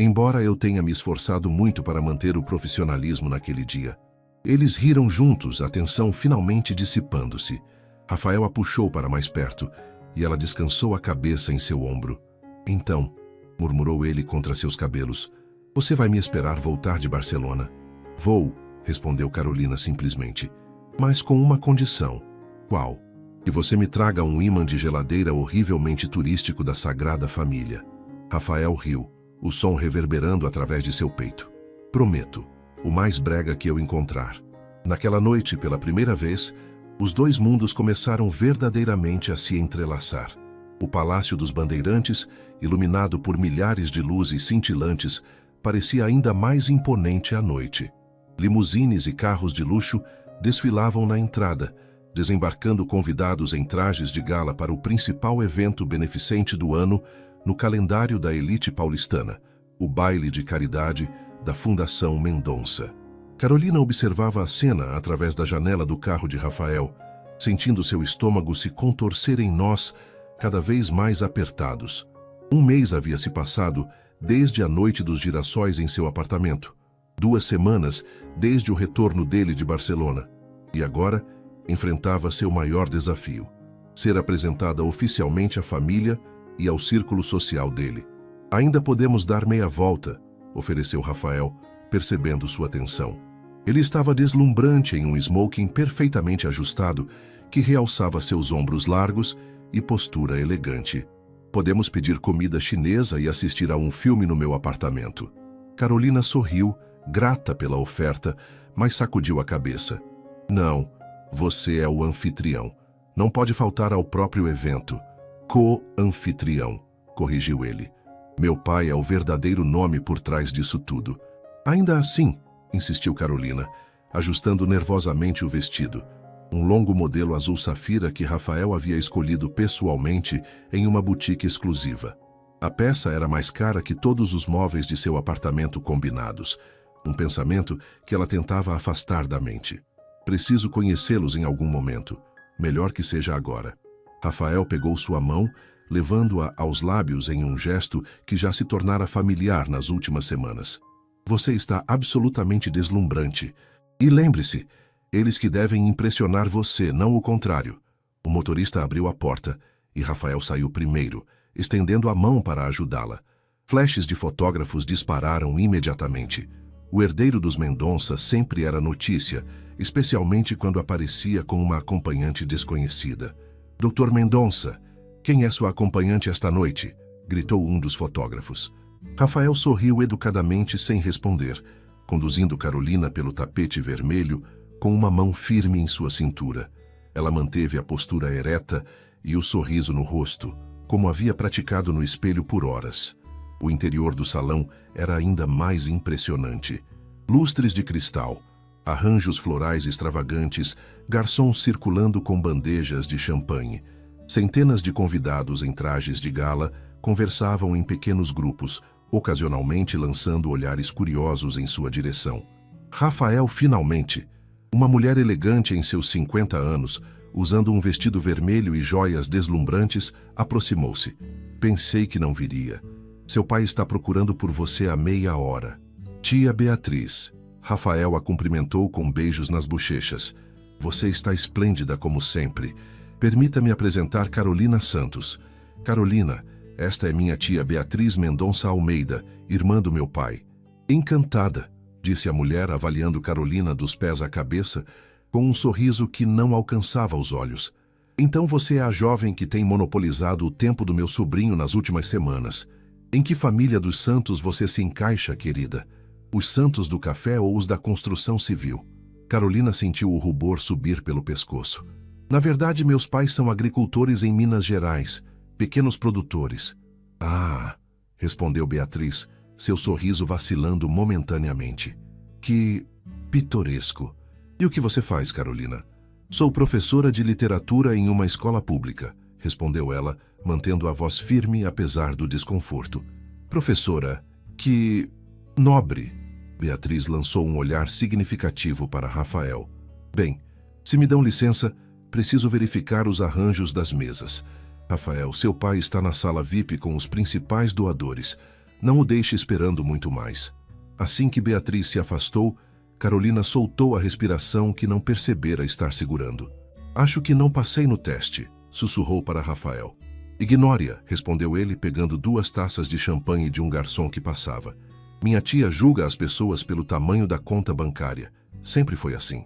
Embora eu tenha me esforçado muito para manter o profissionalismo naquele dia. Eles riram juntos, a tensão finalmente dissipando-se. Rafael a puxou para mais perto, e ela descansou a cabeça em seu ombro. Então, murmurou ele contra seus cabelos, você vai me esperar voltar de Barcelona? Vou, respondeu Carolina simplesmente, mas com uma condição. Qual? Que você me traga um ímã de geladeira horrivelmente turístico da Sagrada Família. Rafael riu, o som reverberando através de seu peito. Prometo, o mais brega que eu encontrar. Naquela noite, pela primeira vez, os dois mundos começaram verdadeiramente a se entrelaçar. O Palácio dos Bandeirantes, iluminado por milhares de luzes cintilantes, parecia ainda mais imponente à noite. Limusines e carros de luxo desfilavam na entrada, desembarcando convidados em trajes de gala para o principal evento beneficente do ano no calendário da elite paulistana, o baile de caridade da Fundação Mendonça. Carolina observava a cena através da janela do carro de Rafael, sentindo seu estômago se contorcer em nós cada vez mais apertados. Um mês havia se passado desde a noite dos girassóis em seu apartamento. 2 semanas desde o retorno dele de Barcelona. E agora enfrentava seu maior desafio: ser apresentada oficialmente à família e ao círculo social dele. Ainda podemos dar meia volta, ofereceu Rafael, percebendo sua tensão. Ele estava deslumbrante em um smoking perfeitamente ajustado que realçava seus ombros largos e postura elegante. Podemos pedir comida chinesa e assistir a um filme no meu apartamento. Carolina sorriu, grata pela oferta, mas sacudiu a cabeça. Não, você é o anfitrião. Não pode faltar ao próprio evento. Co-anfitrião, corrigiu ele. Meu pai é o verdadeiro nome por trás disso tudo. Ainda assim, insistiu Carolina, ajustando nervosamente o vestido. Um longo modelo azul safira que Rafael havia escolhido pessoalmente em uma boutique exclusiva. A peça era mais cara que todos os móveis de seu apartamento combinados. Um pensamento que ela tentava afastar da mente. Preciso conhecê-los em algum momento. Melhor que seja agora. Rafael pegou sua mão, levando-a aos lábios em um gesto que já se tornara familiar nas últimas semanas. Você está absolutamente deslumbrante. E lembre-se, eles que devem impressionar você, não o contrário. O motorista abriu a porta e Rafael saiu primeiro, estendendo a mão para ajudá-la. Flashes de fotógrafos dispararam imediatamente. O herdeiro dos Mendonça sempre era notícia, especialmente quando aparecia com uma acompanhante desconhecida. Dr. Mendonça, quem é sua acompanhante esta noite? Gritou um dos fotógrafos. Rafael sorriu educadamente sem responder, conduzindo Carolina pelo tapete vermelho com uma mão firme em sua cintura. Ela manteve a postura ereta e o sorriso no rosto, como havia praticado no espelho por horas. O interior do salão era ainda mais impressionante. Lustres de cristal, arranjos florais extravagantes, garçons circulando com bandejas de champanhe. Centenas de convidados em trajes de gala conversavam em pequenos grupos, ocasionalmente lançando olhares curiosos em sua direção. Rafael, finalmente, uma mulher elegante em seus 50 anos, usando um vestido vermelho e joias deslumbrantes, aproximou-se. Pensei que não viria. Seu pai está procurando por você há meia hora. Tia Beatriz. Rafael a cumprimentou com beijos nas bochechas. Você está esplêndida como sempre. Permita-me apresentar Carolina Santos. Carolina, esta é minha tia Beatriz Mendonça Almeida, irmã do meu pai. Encantada, disse a mulher, avaliando Carolina dos pés à cabeça, com um sorriso que não alcançava os olhos. Então você é a jovem que tem monopolizado o tempo do meu sobrinho nas últimas semanas. Em que família dos Santos você se encaixa, querida? Os Santos do café ou os da construção civil? Carolina sentiu o rubor subir pelo pescoço. Na verdade, meus pais são agricultores em Minas Gerais, pequenos produtores. Ah, respondeu Beatriz, seu sorriso vacilando momentaneamente. Que pitoresco. E o que você faz, Carolina? Sou professora de literatura em uma escola pública, respondeu ela, mantendo a voz firme apesar do desconforto. Professora, que nobre. Beatriz lançou um olhar significativo para Rafael. Bem, se me dão licença, preciso verificar os arranjos das mesas. Rafael, seu pai está na sala VIP com os principais doadores. Não o deixe esperando muito mais. Assim que Beatriz se afastou, Carolina soltou a respiração que não percebera estar segurando. Acho que não passei no teste, sussurrou para Rafael. Ignore-a, respondeu ele, pegando 2 taças de champanhe de um garçom que passava. Minha tia julga as pessoas pelo tamanho da conta bancária. Sempre foi assim.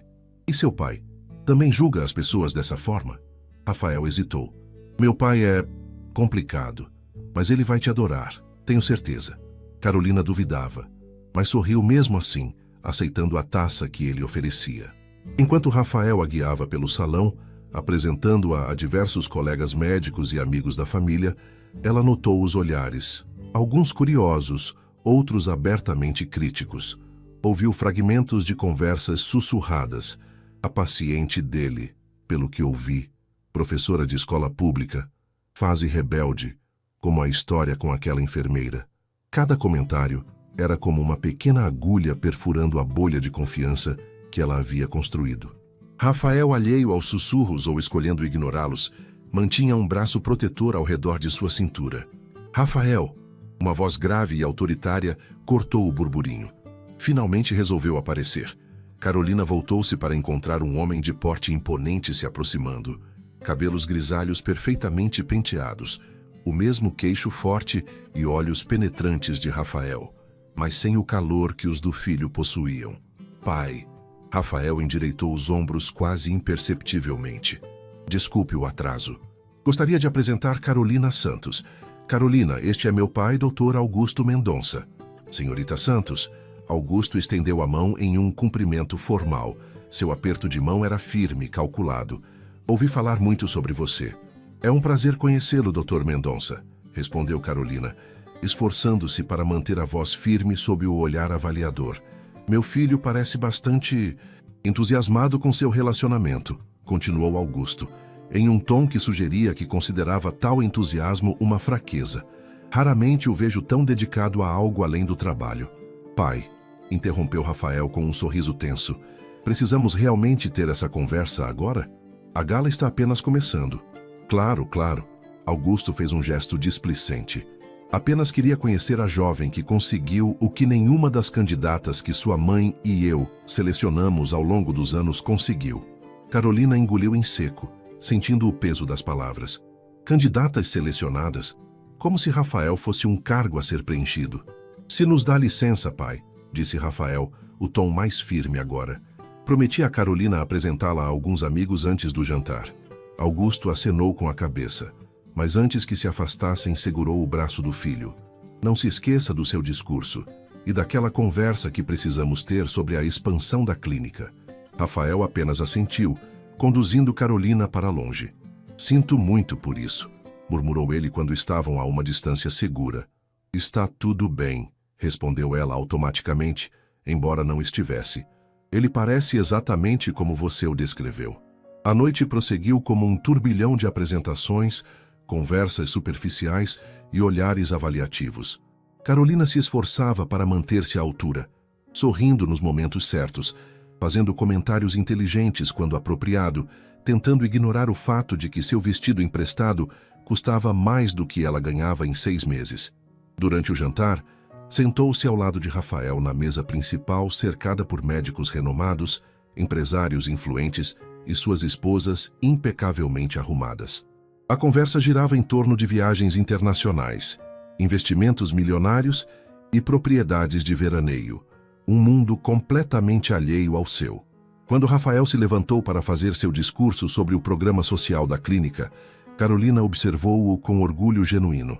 E seu pai? Também julga as pessoas dessa forma? Rafael hesitou. Meu pai é complicado, mas ele vai te adorar, tenho certeza. Carolina duvidava, mas sorriu mesmo assim, aceitando a taça que ele oferecia. Enquanto Rafael a guiava pelo salão, apresentando-a a diversos colegas médicos e amigos da família, ela notou os olhares, alguns curiosos, outros abertamente críticos. Ouviu fragmentos de conversas sussurradas. A paciente dele, pelo que ouvi, professora de escola pública, fase rebelde, como a história com aquela enfermeira. Cada comentário era como uma pequena agulha perfurando a bolha de confiança que ela havia construído. Rafael, alheio aos sussurros ou escolhendo ignorá-los, mantinha um braço protetor ao redor de sua cintura. Rafael, uma voz grave e autoritária, cortou o burburinho. Finalmente resolveu aparecer. Carolina voltou-se para encontrar um homem de porte imponente se aproximando. Cabelos grisalhos perfeitamente penteados, o mesmo queixo forte e olhos penetrantes de Rafael, mas sem o calor que os do filho possuíam. Pai. Rafael endireitou os ombros quase imperceptivelmente. Desculpe o atraso. Gostaria de apresentar Carolina Santos. Carolina, este é meu pai, Dr. Augusto Mendonça. Senhorita Santos, Augusto estendeu a mão em um cumprimento formal. Seu aperto de mão era firme, calculado. Ouvi falar muito sobre você. É um prazer conhecê-lo, Dr. Mendonça, respondeu Carolina, esforçando-se para manter a voz firme sob o olhar avaliador. Meu filho parece bastante entusiasmado com seu relacionamento, continuou Augusto, em um tom que sugeria que considerava tal entusiasmo uma fraqueza. Raramente o vejo tão dedicado a algo além do trabalho. Pai, interrompeu Rafael com um sorriso tenso, precisamos realmente ter essa conversa agora? A gala está apenas começando. Claro, claro. Augusto fez um gesto displicente. Apenas queria conhecer a jovem que conseguiu o que nenhuma das candidatas que sua mãe e eu selecionamos ao longo dos anos conseguiu. Carolina engoliu em seco, sentindo o peso das palavras. Candidatas selecionadas? Como se Rafael fosse um cargo a ser preenchido. Se nos dá licença, pai, disse Rafael, o tom mais firme agora. Prometi a Carolina apresentá-la a alguns amigos antes do jantar. Augusto acenou com a cabeça, mas antes que se afastassem segurou o braço do filho. Não se esqueça do seu discurso e daquela conversa que precisamos ter sobre a expansão da clínica. Rafael apenas assentiu, conduzindo Carolina para longe. Sinto muito por isso, murmurou ele quando estavam a uma distância segura. Está tudo bem, respondeu ela automaticamente, embora não estivesse. Ele parece exatamente como você o descreveu. A noite prosseguiu como um turbilhão de apresentações, conversas superficiais e olhares avaliativos. Carolina se esforçava para manter-se à altura, sorrindo nos momentos certos, fazendo comentários inteligentes quando apropriado, tentando ignorar o fato de que seu vestido emprestado custava mais do que ela ganhava em 6 meses. Durante o jantar, sentou-se ao lado de Rafael na mesa principal, cercada por médicos renomados, empresários influentes e suas esposas impecavelmente arrumadas. A conversa girava em torno de viagens internacionais, investimentos milionários e propriedades de veraneio, um mundo completamente alheio ao seu. Quando Rafael se levantou para fazer seu discurso sobre o programa social da clínica, Carolina observou-o com orgulho genuíno.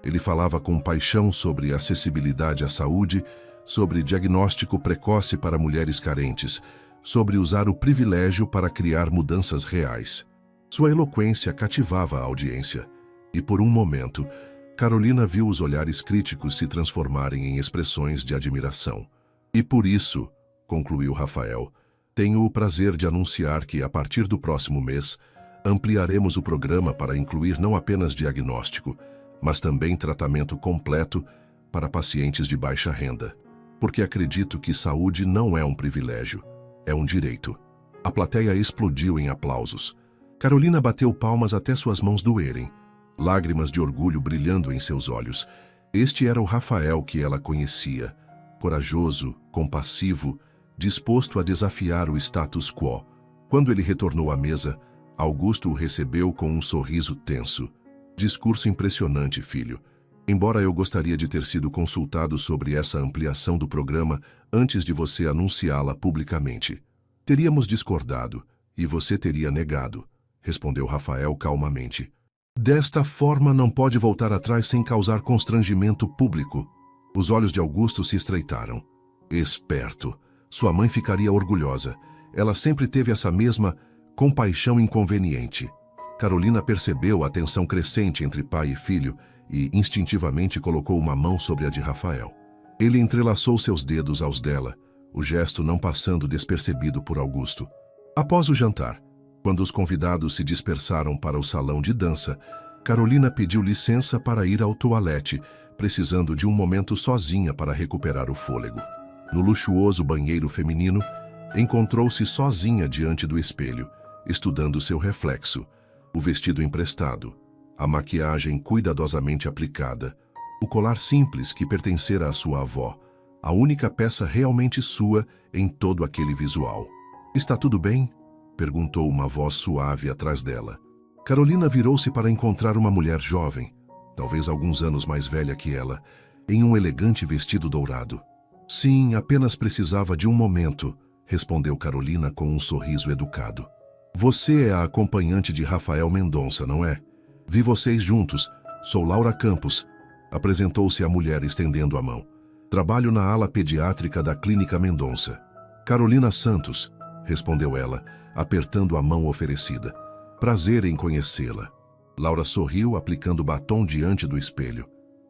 Ele falava com paixão sobre acessibilidade à saúde, sobre diagnóstico precoce para mulheres carentes, sobre usar o privilégio para criar mudanças reais. Sua eloquência cativava a audiência, e por um momento, Carolina viu os olhares críticos se transformarem em expressões de admiração. E por isso, concluiu Rafael, tenho o prazer de anunciar que, a partir do próximo mês, ampliaremos o programa para incluir não apenas diagnóstico, mas também tratamento completo para pacientes de baixa renda. Porque acredito que saúde não é um privilégio, é um direito. A plateia explodiu em aplausos. Carolina bateu palmas até suas mãos doerem, lágrimas de orgulho brilhando em seus olhos. Este era o Rafael que ela conhecia, corajoso, compassivo, disposto a desafiar o status quo. Quando ele retornou à mesa, Augusto o recebeu com um sorriso tenso. Discurso impressionante, filho. Embora eu gostaria de ter sido consultado sobre essa ampliação do programa antes de você anunciá-la publicamente. Teríamos discordado e você teria negado, respondeu Rafael calmamente. Desta forma não pode voltar atrás sem causar constrangimento público. Os olhos de Augusto se estreitaram. Esperto. Sua mãe ficaria orgulhosa. Ela sempre teve essa mesma compaixão inconveniente. Carolina percebeu a tensão crescente entre pai e filho e instintivamente colocou uma mão sobre a de Rafael. Ele entrelaçou seus dedos aos dela, o gesto não passando despercebido por Augusto. Após o jantar, quando os convidados se dispersaram para o salão de dança, Carolina pediu licença para ir ao toalete, precisando de um momento sozinha para recuperar o fôlego. No luxuoso banheiro feminino, encontrou-se sozinha diante do espelho, estudando seu reflexo, o vestido emprestado, a maquiagem cuidadosamente aplicada, o colar simples que pertencera à sua avó, a única peça realmente sua em todo aquele visual. "Está tudo bem?" perguntou uma voz suave atrás dela. Carolina virou-se para encontrar uma mulher jovem, talvez alguns anos mais velha que ela, em um elegante vestido dourado. "Sim, apenas precisava de um momento", respondeu Carolina com um sorriso educado. "Você é a acompanhante de Rafael Mendonça, não é? Vi vocês juntos. Sou Laura Campos", apresentou-se a mulher estendendo a mão. "Trabalho na ala pediátrica da Clínica Mendonça." "Carolina Santos", respondeu ela, apertando a mão oferecida. "Prazer em conhecê-la." Laura sorriu, aplicando batom diante do espelho.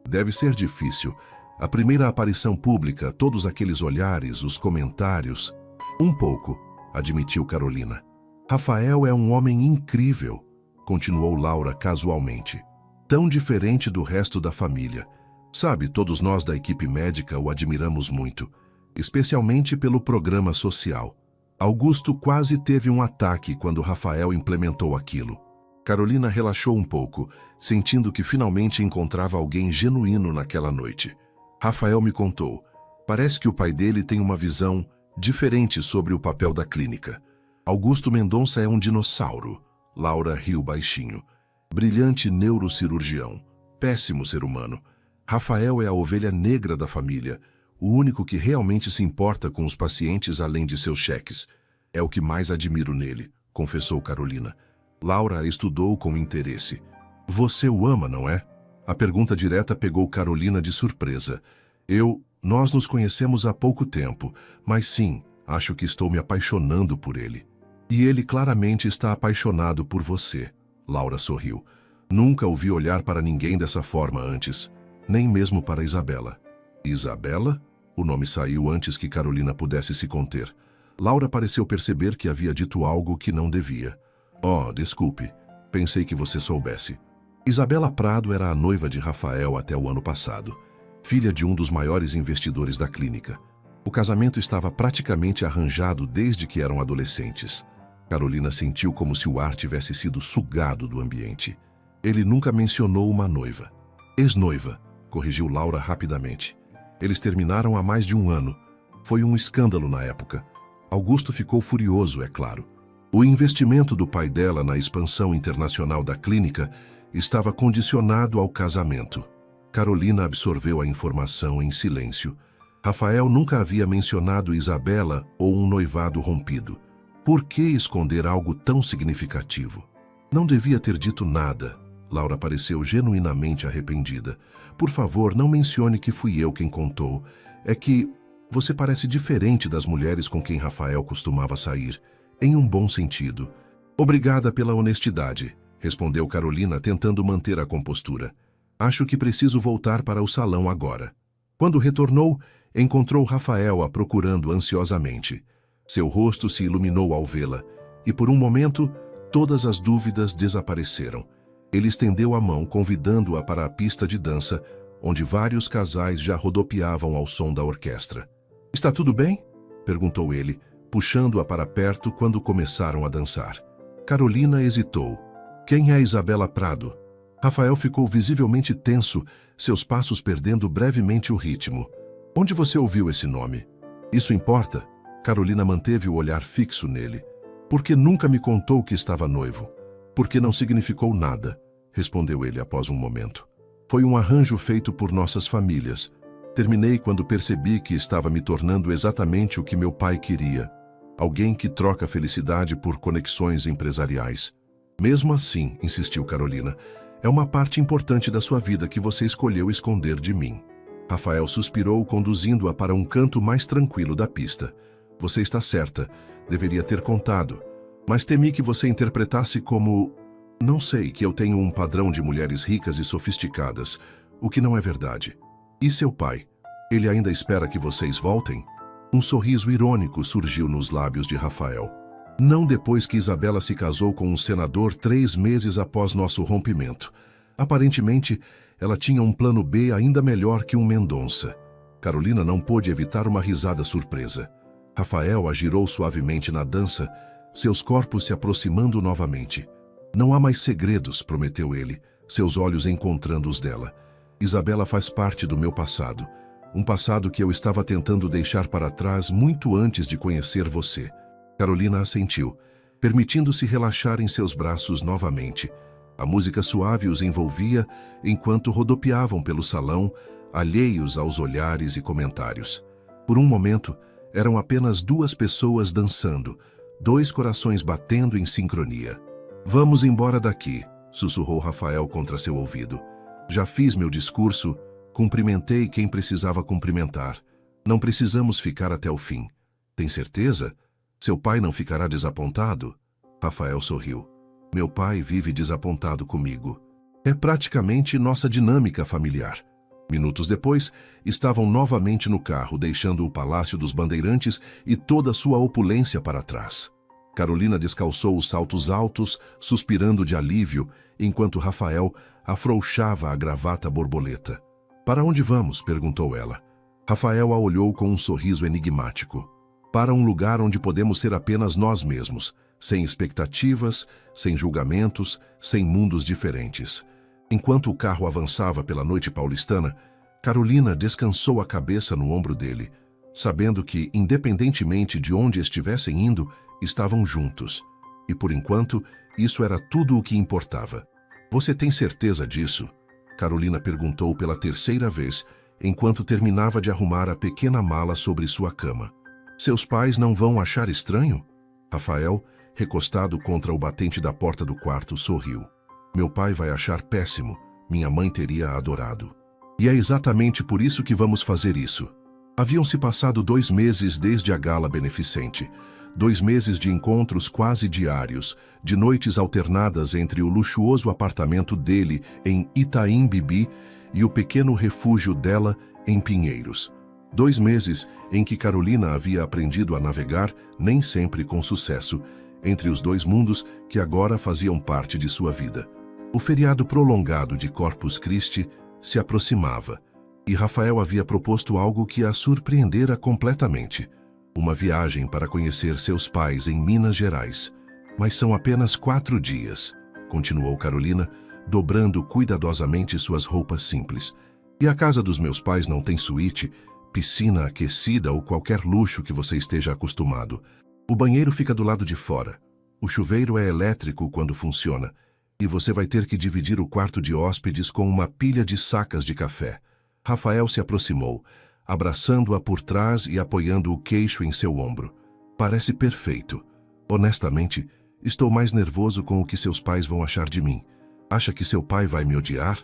"Deve ser difícil. A primeira aparição pública, todos aqueles olhares, os comentários." "Um pouco", admitiu Carolina. "Rafael é um homem incrível", continuou Laura casualmente. "Tão diferente do resto da família. Sabe, todos nós da equipe médica o admiramos muito, especialmente pelo programa social. Augusto quase teve um ataque quando Rafael implementou aquilo." Carolina relaxou um pouco, sentindo que finalmente encontrava alguém genuíno naquela noite. "Rafael me contou. Parece que o pai dele tem uma visão diferente sobre o papel da clínica. Augusto Mendonça é um dinossauro." Laura riu baixinho. "Brilhante neurocirurgião. Péssimo ser humano. Rafael é a ovelha negra da família, o único que realmente se importa com os pacientes além de seus cheques. É o que mais admiro nele", confessou Carolina. Laura a estudou com interesse. "Você o ama, não é?" A pergunta direta pegou Carolina de surpresa. Nós nos conhecemos há pouco tempo, mas sim, Acho que estou me apaixonando por ele. E ele claramente está apaixonado por você. Laura sorriu. Nunca o vi olhar para ninguém dessa forma antes, nem mesmo para Isabela. Isabela? O nome saiu antes que Carolina pudesse se conter. Laura pareceu perceber que havia dito algo que não devia. Oh, desculpe. Pensei que você soubesse. Isabela Prado era a noiva de Rafael até o ano passado, filha de um dos maiores investidores da clínica. O casamento estava praticamente arranjado desde que eram adolescentes. Carolina sentiu como se o ar tivesse sido sugado do ambiente. Ele nunca mencionou uma noiva. Ex-noiva, corrigiu Laura rapidamente. Eles terminaram há mais de um ano. Foi um escândalo na época. Augusto ficou furioso, é claro. O investimento do pai dela na expansão internacional da clínica estava condicionado ao casamento. Carolina absorveu a informação em silêncio. Rafael nunca havia mencionado Isabela ou um noivado rompido. Por que esconder algo tão significativo? Não devia ter dito nada. Laura pareceu genuinamente arrependida. Por favor, não mencione que fui eu quem contou. É que você parece diferente das mulheres com quem Rafael costumava sair, em um bom sentido. Obrigada pela honestidade, respondeu Carolina, tentando manter a compostura. Acho que preciso voltar para o salão agora. Quando retornou, encontrou Rafael a procurando ansiosamente. Seu rosto se iluminou ao vê-la, e por um momento, todas as dúvidas desapareceram. Ele estendeu a mão, convidando-a para a pista de dança, onde vários casais já rodopiavam ao som da orquestra. Está tudo bem? Perguntou ele, puxando-a para perto quando começaram a dançar. Carolina hesitou. Quem é Isabela Prado? Rafael ficou visivelmente tenso, seus passos perdendo brevemente o ritmo. Onde você ouviu esse nome? Isso importa? Carolina manteve o olhar fixo nele. Por que nunca me contou que estava noivo? Porque não significou nada, respondeu ele após um momento. Foi um arranjo feito por nossas famílias. Terminei quando percebi que estava me tornando exatamente o que meu pai queria. Alguém que troca felicidade por conexões empresariais. Mesmo assim, insistiu Carolina, é uma parte importante da sua vida que você escolheu esconder de mim. Rafael suspirou, conduzindo-a para um canto mais tranquilo da pista. Você está certa, deveria ter contado, mas temi que você interpretasse como... Não sei, que eu tenho um padrão de mulheres ricas e sofisticadas, o que não é verdade. E seu pai? Ele ainda espera que vocês voltem? Um sorriso irônico surgiu nos lábios de Rafael. Não depois que Isabela se casou com um senador 3 meses após nosso rompimento. Aparentemente, ela tinha um plano B ainda melhor que um Mendonça. Carolina não pôde evitar uma risada surpresa. Rafael a girou suavemente na dança, seus corpos se aproximando novamente. Não há mais segredos, prometeu ele, seus olhos encontrando os dela. Isabela faz parte do meu passado. Um passado que eu estava tentando deixar para trás muito antes de conhecer você. Carolina assentiu, permitindo-se relaxar em seus braços novamente. A música suave os envolvia enquanto rodopiavam pelo salão, alheios aos olhares e comentários. Por um momento, eram apenas 2 pessoas dançando, 2 corações batendo em sincronia. Vamos embora daqui, sussurrou Rafael contra seu ouvido. Já fiz meu discurso, cumprimentei quem precisava cumprimentar. Não precisamos ficar até o fim. Tem certeza? Seu pai não ficará desapontado? Rafael sorriu. Meu pai vive desapontado comigo. É praticamente nossa dinâmica familiar. Minutos depois, estavam novamente no carro, deixando o Palácio dos Bandeirantes e toda sua opulência para trás. Carolina descalçou os saltos altos, suspirando de alívio, enquanto Rafael afrouxava a gravata borboleta. Para onde vamos? Perguntou ela. Rafael a olhou com um sorriso enigmático. Para um lugar onde podemos ser apenas nós mesmos, sem expectativas, sem julgamentos, sem mundos diferentes. Enquanto o carro avançava pela noite paulistana, Carolina descansou a cabeça no ombro dele, sabendo que, independentemente de onde estivessem indo, estavam juntos. E, por enquanto, isso era tudo o que importava. Você tem certeza disso? Carolina perguntou pela 3ª vez, enquanto terminava de arrumar a pequena mala sobre sua cama. Seus pais não vão achar estranho? Rafael, recostado contra o batente da porta do quarto, sorriu. Meu pai vai achar péssimo. Minha mãe teria adorado. E é exatamente por isso que vamos fazer isso. Haviam-se passado 2 meses desde a gala beneficente. 2 meses de encontros quase diários, de noites alternadas entre o luxuoso apartamento dele em Itaim Bibi e o pequeno refúgio dela em Pinheiros. 2 meses em que Carolina havia aprendido a navegar, nem sempre com sucesso, entre os 2 mundos que agora faziam parte de sua vida. O feriado prolongado de Corpus Christi se aproximava, e Rafael havia proposto algo que a surpreendera completamente. Uma viagem para conhecer seus pais em Minas Gerais. Mas são apenas 4 dias, continuou Carolina, dobrando cuidadosamente suas roupas simples. E a casa dos meus pais não tem suíte, piscina aquecida ou qualquer luxo que você esteja acostumado. O banheiro fica do lado de fora. O chuveiro é elétrico quando funciona. E você vai ter que dividir o quarto de hóspedes com uma pilha de sacas de café. Rafael se aproximou, abraçando-a por trás e apoiando o queixo em seu ombro. Parece perfeito. Honestamente, estou mais nervoso com o que seus pais vão achar de mim. Acha que seu pai vai me odiar?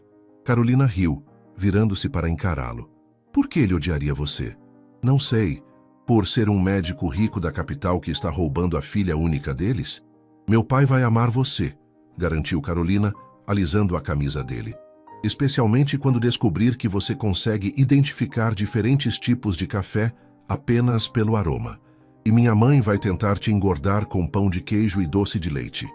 Carolina riu, virando-se para encará-lo. Por que ele odiaria você? Não sei. Por ser um médico rico da capital que está roubando a filha única deles? Meu pai vai amar você, garantiu Carolina, alisando a camisa dele. Especialmente quando descobrir que você consegue identificar diferentes tipos de café apenas pelo aroma. E minha mãe vai tentar te engordar com pão de queijo e doce de leite.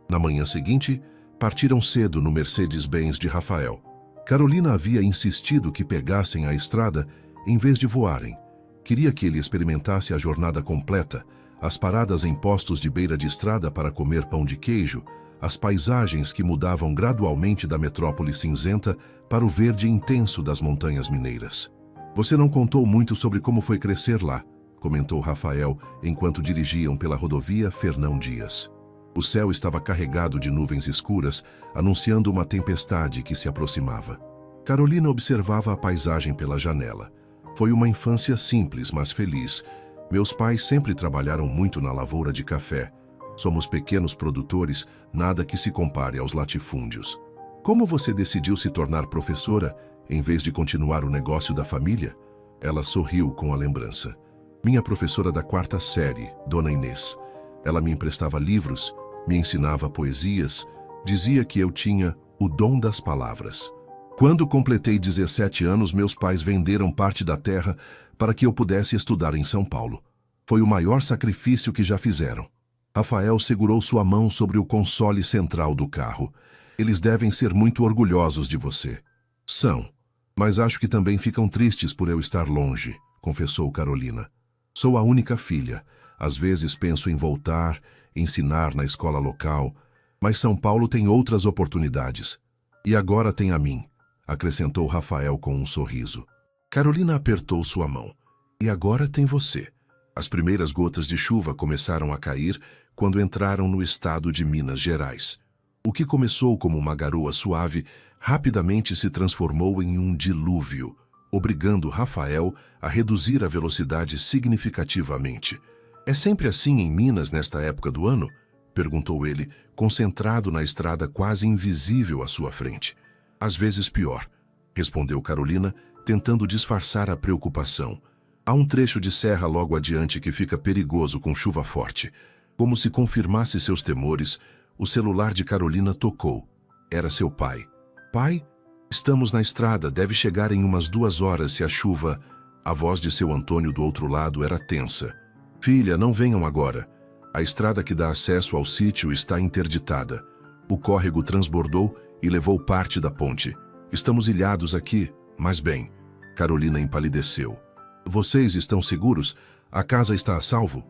Na manhã seguinte, partiram cedo no Mercedes-Benz de Rafael. Carolina havia insistido que pegassem a estrada em vez de voarem. Queria que ele experimentasse a jornada completa, as paradas em postos de beira de estrada para comer pão de queijo, as paisagens que mudavam gradualmente da metrópole cinzenta para o verde intenso das montanhas mineiras. Você não contou muito sobre como foi crescer lá, comentou Rafael enquanto dirigiam pela rodovia Fernão Dias. O céu estava carregado de nuvens escuras, anunciando uma tempestade que se aproximava. Carolina observava a paisagem pela janela. Foi uma infância simples, mas feliz. Meus pais sempre trabalharam muito na lavoura de café. Somos pequenos produtores, nada que se compare aos latifúndios. Como você decidiu se tornar professora, em vez de continuar o negócio da família? Ela sorriu com a lembrança. Minha professora da 4ª série, Dona Inês. Ela me emprestava livros, me ensinava poesias, dizia que eu tinha o dom das palavras. Quando completei 17 anos, meus pais venderam parte da terra para que eu pudesse estudar em São Paulo. Foi o maior sacrifício que já fizeram. Rafael segurou sua mão sobre o console central do carro. Eles devem ser muito orgulhosos de você. São, mas acho que também ficam tristes por eu estar longe, confessou Carolina. Sou a única filha. Às vezes penso em voltar, ensinar na escola local, mas São Paulo tem outras oportunidades. E agora tem a mim, acrescentou Rafael com um sorriso. Carolina apertou sua mão. E agora tem você. As primeiras gotas de chuva começaram a cair quando entraram no estado de Minas Gerais. O que começou como uma garoa suave, rapidamente se transformou em um dilúvio, obrigando Rafael a reduzir a velocidade significativamente. É sempre assim em Minas nesta época do ano? Perguntou ele, concentrado na estrada quase invisível à sua frente. Às vezes pior, respondeu Carolina, tentando disfarçar a preocupação. Há um trecho de serra logo adiante que fica perigoso com chuva forte. Como se confirmasse seus temores, o celular de Carolina tocou. Era seu pai. Pai? Estamos na estrada, deve chegar em umas 2 horas se a chuva... A voz de seu Antônio do outro lado era tensa. Filha, não venham agora. A estrada que dá acesso ao sítio está interditada. O córrego transbordou e levou parte da ponte. Estamos ilhados aqui, mas bem. Carolina empalideceu. Vocês estão seguros? A casa está a salvo?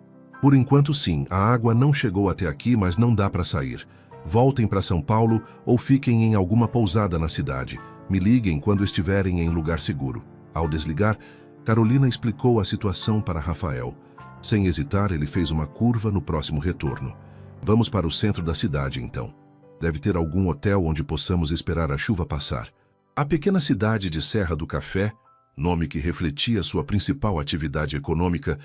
Por enquanto sim, a água não chegou até aqui, mas não dá para sair. Voltem para São Paulo ou fiquem em alguma pousada na cidade. Me liguem quando estiverem em lugar seguro. Ao desligar, Carolina explicou a situação para Rafael. Sem hesitar, ele fez uma curva no próximo retorno. Vamos para o centro da cidade, então. Deve ter algum hotel onde possamos esperar a chuva passar. A pequena cidade de Serra do Café, nome que refletia sua principal atividade econômica,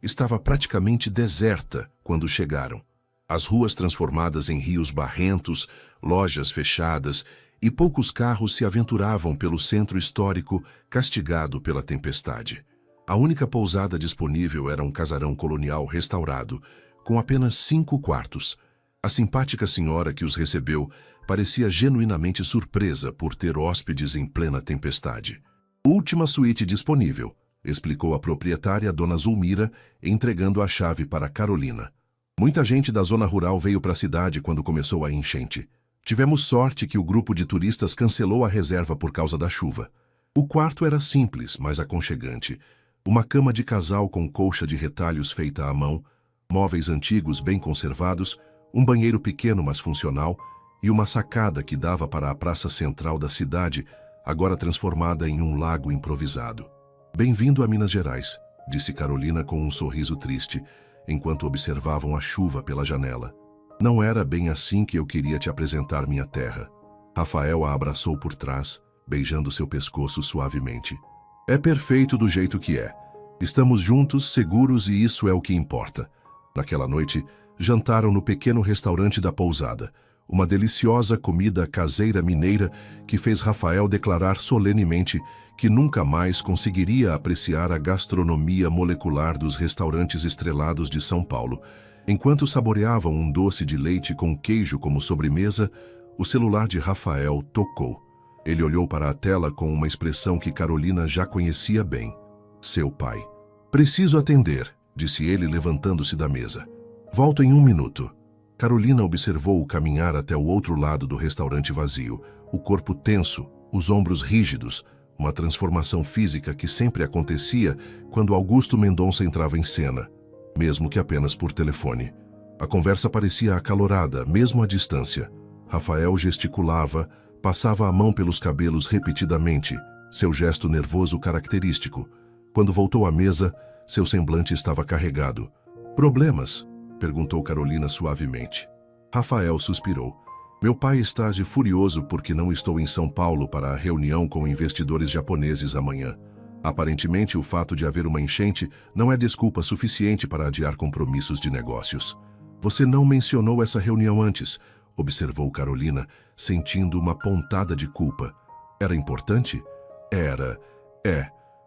estava praticamente deserta quando chegaram. As ruas transformadas em rios barrentos, lojas fechadas e poucos carros se aventuravam pelo centro histórico castigado pela tempestade. A única pousada disponível era um casarão colonial restaurado, com apenas 5 quartos. A simpática senhora que os recebeu parecia genuinamente surpresa por ter hóspedes em plena tempestade. Última suíte disponível, explicou a proprietária, Dona Zulmira, entregando a chave para Carolina. Muita gente da zona rural veio para a cidade quando começou a enchente. Tivemos sorte que o grupo de turistas cancelou a reserva por causa da chuva. O quarto era simples, mas aconchegante. Uma cama de casal com colcha de retalhos feita à mão, móveis antigos bem conservados, um banheiro pequeno mas funcional e uma sacada que dava para a praça central da cidade, agora transformada em um lago improvisado. Bem-vindo a Minas Gerais, disse Carolina com um sorriso triste, enquanto observavam a chuva pela janela. Não era bem assim que eu queria te apresentar minha terra. Rafael a abraçou por trás, beijando seu pescoço suavemente. É perfeito do jeito que é. Estamos juntos, seguros e isso é o que importa. Naquela noite, jantaram no pequeno restaurante da pousada, uma deliciosa comida caseira mineira que fez Rafael declarar solenemente que nunca mais conseguiria apreciar a gastronomia molecular dos restaurantes estrelados de São Paulo. Enquanto saboreavam um doce de leite com queijo como sobremesa, o celular de Rafael tocou. Ele olhou para a tela com uma expressão que Carolina já conhecia bem. Seu pai. Preciso atender, disse ele levantando-se da mesa. Volto em 1 minuto. Carolina observou-o caminhar até o outro lado do restaurante vazio, o corpo tenso, os ombros rígidos, uma transformação física que sempre acontecia quando Augusto Mendonça entrava em cena, mesmo que apenas por telefone. A conversa parecia acalorada, mesmo à distância. Rafael gesticulava, passava a mão pelos cabelos repetidamente, seu gesto nervoso característico. Quando voltou à mesa, seu semblante estava carregado. Problemas? Perguntou Carolina suavemente. Rafael suspirou. Meu pai está de furioso porque não estou em São Paulo para a reunião com investidores japoneses amanhã. Aparentemente, o fato de haver uma enchente não é desculpa suficiente para adiar compromissos de negócios. Você não mencionou essa reunião antes, observou Carolina, sentindo uma pontada de culpa. Era importante? Era.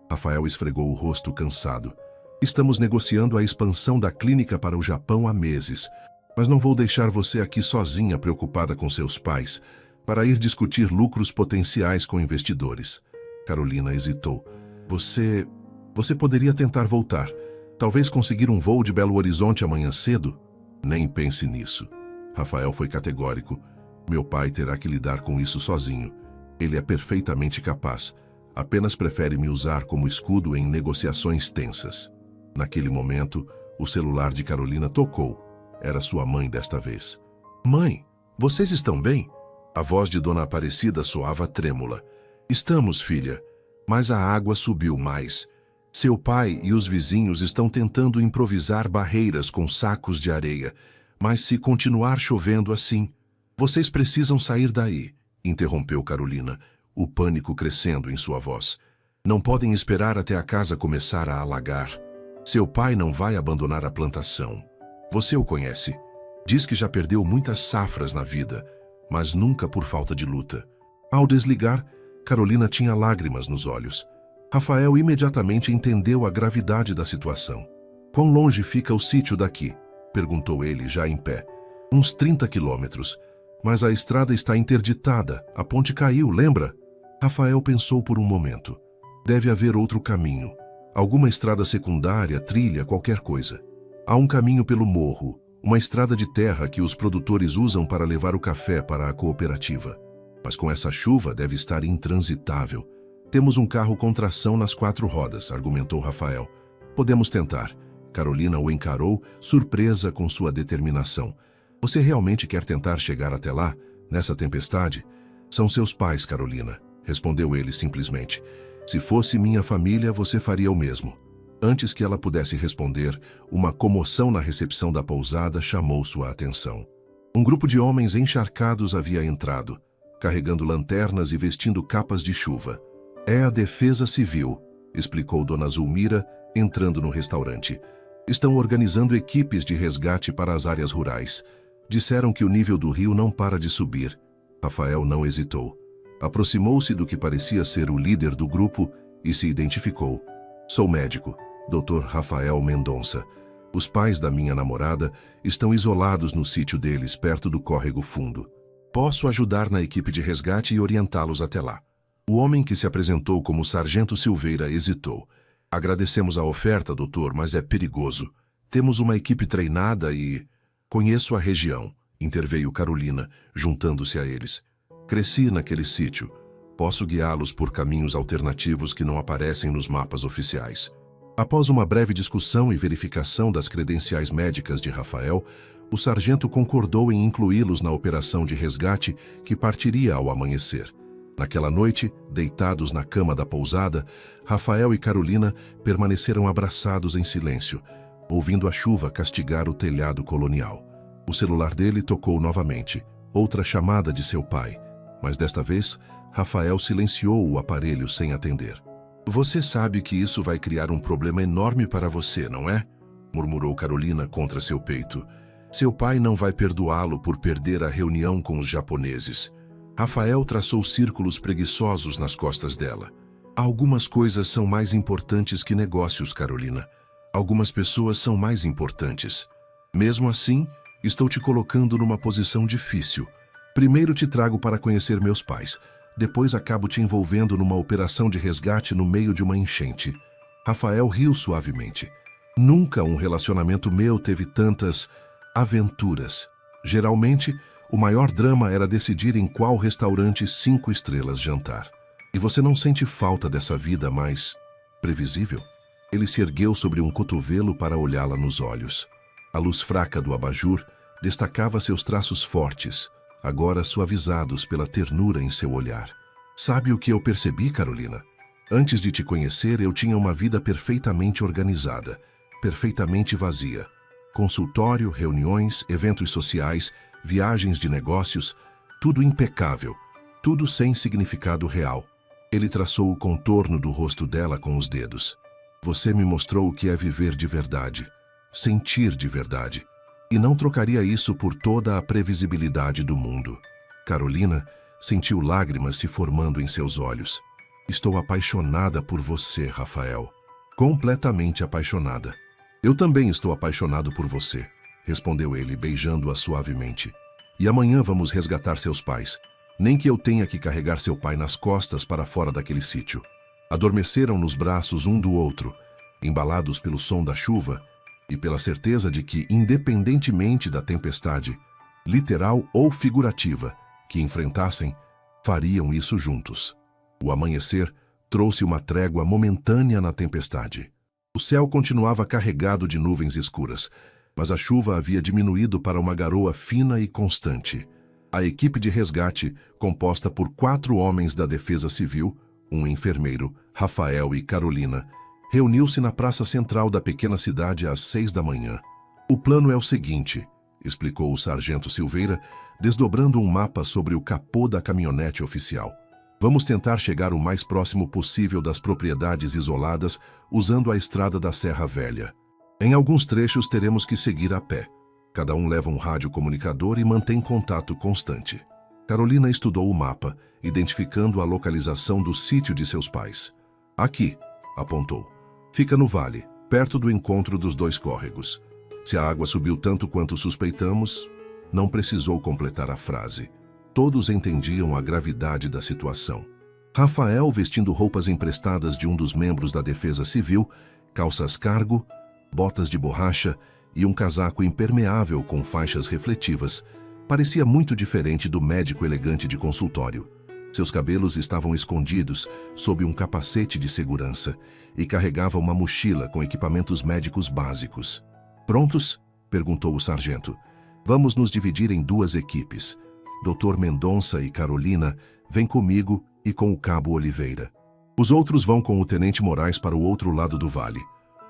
Rafael esfregou o rosto cansado. Estamos negociando a expansão da clínica para o Japão há meses, mas não vou deixar você aqui sozinha preocupada com seus pais, para ir discutir lucros potenciais com investidores. Carolina hesitou. Você poderia tentar voltar. Talvez conseguir um voo de Belo Horizonte amanhã cedo? Nem pense nisso. Rafael foi categórico. Meu pai terá que lidar com isso sozinho. Ele é perfeitamente capaz. Apenas prefere me usar como escudo em negociações tensas. Naquele momento, o celular de Carolina tocou. Era sua mãe desta vez. Mãe, vocês estão bem? A voz de Dona Aparecida soava trêmula. Estamos, filha. Mas a água subiu mais. Seu pai e os vizinhos estão tentando improvisar barreiras com sacos de areia. Mas se continuar chovendo assim, vocês precisam sair daí, interrompeu Carolina, o pânico crescendo em sua voz. Não podem esperar até a casa começar a alagar. Seu pai não vai abandonar a plantação. Você o conhece. Diz que já perdeu muitas safras na vida, mas nunca por falta de luta. Ao desligar, Carolina tinha lágrimas nos olhos. Rafael imediatamente entendeu a gravidade da situação. Quão longe fica o sítio daqui? Perguntou ele, já em pé. Uns 30 quilômetros. Mas a estrada está interditada. A ponte caiu, lembra? Rafael pensou por um momento. Deve haver outro caminho. Alguma estrada secundária, trilha, qualquer coisa. Há um caminho pelo morro, uma estrada de terra que os produtores usam para levar o café para a cooperativa. Mas com essa chuva deve estar intransitável. Temos um carro com tração nas 4 rodas, argumentou Rafael. Podemos tentar. Carolina o encarou, surpresa com sua determinação. Você realmente quer tentar chegar até lá, nessa tempestade? São seus pais, Carolina, respondeu ele simplesmente. Se fosse minha família, você faria o mesmo. Antes que ela pudesse responder, uma comoção na recepção da pousada chamou sua atenção. Um grupo de homens encharcados havia entrado, carregando lanternas e vestindo capas de chuva. É a Defesa Civil, explicou Dona Zulmira, entrando no restaurante. Estão organizando equipes de resgate para as áreas rurais. Disseram que o nível do rio não para de subir. Rafael não hesitou. Aproximou-se do que parecia ser o líder do grupo e se identificou. Sou médico, Dr. Rafael Mendonça. Os pais da minha namorada estão isolados no sítio deles, perto do córrego fundo. Posso ajudar na equipe de resgate e orientá-los até lá. O homem que se apresentou como Sargento Silveira hesitou. Agradecemos a oferta, doutor, mas é perigoso. Temos uma equipe treinada e... Conheço a região, interveio Carolina, juntando-se a eles. Cresci naquele sítio. Posso guiá-los por caminhos alternativos que não aparecem nos mapas oficiais. Após uma breve discussão e verificação das credenciais médicas de Rafael, o sargento concordou em incluí-los na operação de resgate que partiria ao amanhecer. Naquela noite, deitados na cama da pousada, Rafael e Carolina permaneceram abraçados em silêncio, ouvindo a chuva castigar o telhado colonial. O celular dele tocou novamente, outra chamada de seu pai, mas desta vez, Rafael silenciou o aparelho sem atender. Você sabe que isso vai criar um problema enorme para você, não é? Murmurou Carolina contra seu peito. Seu pai não vai perdoá-lo por perder a reunião com os japoneses. Rafael traçou círculos preguiçosos nas costas dela. Algumas coisas são mais importantes que negócios, Carolina. Algumas pessoas são mais importantes. Mesmo assim, estou te colocando numa posição difícil. Primeiro te trago para conhecer meus pais. Depois acabo te envolvendo numa operação de resgate no meio de uma enchente. Rafael riu suavemente. Nunca um relacionamento meu teve tantas aventuras. Geralmente, o maior drama era decidir em qual restaurante 5 estrelas jantar. E você não sente falta dessa vida mais previsível? Ele se ergueu sobre um cotovelo para olhá-la nos olhos. A luz fraca do abajur destacava seus traços fortes, agora suavizados pela ternura em seu olhar. Sabe o que eu percebi, Carolina? Antes de te conhecer, eu tinha uma vida perfeitamente organizada, perfeitamente vazia. Consultório, reuniões, eventos sociais, viagens de negócios, tudo impecável, tudo sem significado real. Ele traçou o contorno do rosto dela com os dedos. Você me mostrou o que é viver de verdade, sentir de verdade. E não trocaria isso por toda a previsibilidade do mundo. Carolina sentiu lágrimas se formando em seus olhos. Estou apaixonada por você, Rafael. Completamente apaixonada. Eu também estou apaixonado por você, respondeu ele, beijando-a suavemente. E amanhã vamos resgatar seus pais. Nem que eu tenha que carregar seu pai nas costas para fora daquele sítio. Adormeceram nos braços um do outro, embalados pelo som da chuva e pela certeza de que, independentemente da tempestade, literal ou figurativa, que enfrentassem, fariam isso juntos. O amanhecer trouxe uma trégua momentânea na tempestade. O céu continuava carregado de nuvens escuras, mas a chuva havia diminuído para uma garoa fina e constante. A equipe de resgate, composta por 4 homens da Defesa Civil, um enfermeiro, Rafael e Carolina, reuniu-se na praça central da pequena cidade às 6 da manhã. O plano é o seguinte, explicou o sargento Silveira, desdobrando um mapa sobre o capô da caminhonete oficial. Vamos tentar chegar o mais próximo possível das propriedades isoladas usando a estrada da Serra Velha. Em alguns trechos teremos que seguir a pé. Cada um leva um radiocomunicador e mantém contato constante. Carolina estudou o mapa, identificando a localização do sítio de seus pais. Aqui, apontou. Fica no vale, perto do encontro dos 2 córregos. Se a água subiu tanto quanto suspeitamos, não precisou completar a frase. Todos entendiam a gravidade da situação. Rafael, vestindo roupas emprestadas de um dos membros da Defesa Civil, calças cargo, botas de borracha e um casaco impermeável com faixas refletivas, parecia muito diferente do médico elegante de consultório. Seus cabelos estavam escondidos sob um capacete de segurança e carregava uma mochila com equipamentos médicos básicos. Prontos? Perguntou o sargento. Vamos nos dividir em 2 equipes. Dr. Mendonça e Carolina vêm comigo e com o cabo Oliveira. Os outros vão com o tenente Moraes para o outro lado do vale.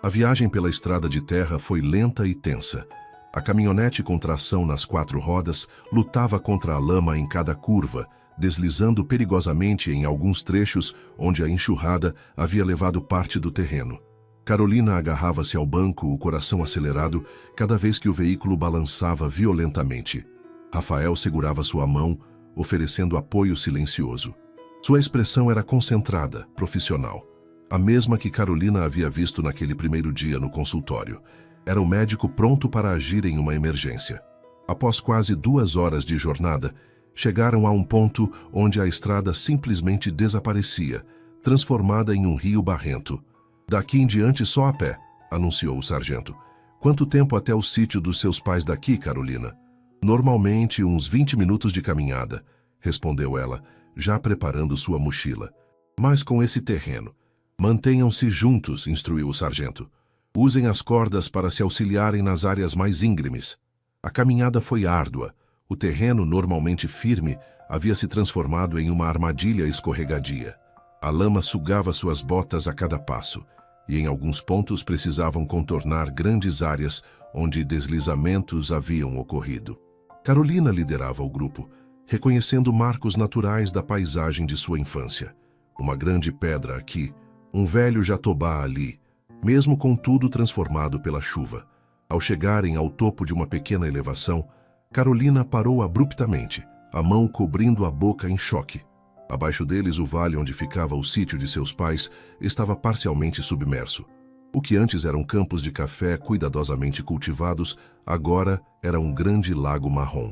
A viagem pela estrada de terra foi lenta e tensa. A caminhonete com tração nas 4 rodas lutava contra a lama em cada curva, deslizando perigosamente em alguns trechos onde a enxurrada havia levado parte do terreno. Carolina agarrava-se ao banco, o coração acelerado, cada vez que o veículo balançava violentamente. Rafael segurava sua mão, oferecendo apoio silencioso. Sua expressão era concentrada, profissional. A mesma que Carolina havia visto naquele primeiro dia no consultório. Era o médico pronto para agir em uma emergência. Após quase 2 horas de jornada, chegaram a um ponto onde a estrada simplesmente desaparecia, transformada em um rio barrento. Daqui em diante só a pé, anunciou o sargento. Quanto tempo até o sítio dos seus pais daqui, Carolina? Normalmente uns 20 minutos de caminhada, respondeu ela, já preparando sua mochila. Mas com esse terreno. Mantenham-se juntos, instruiu o sargento. Usem as cordas para se auxiliarem nas áreas mais íngremes. A caminhada foi árdua. O terreno, normalmente firme, havia se transformado em uma armadilha escorregadia. A lama sugava suas botas a cada passo, e em alguns pontos precisavam contornar grandes áreas onde deslizamentos haviam ocorrido. Carolina liderava o grupo, reconhecendo marcos naturais da paisagem de sua infância. Uma grande pedra aqui, um velho jatobá ali, mesmo com tudo transformado pela chuva. Ao chegarem ao topo de uma pequena elevação, Carolina parou abruptamente, a mão cobrindo a boca em choque. Abaixo deles, o vale onde ficava o sítio de seus pais estava parcialmente submerso. O que antes eram campos de café cuidadosamente cultivados, agora era um grande lago marrom.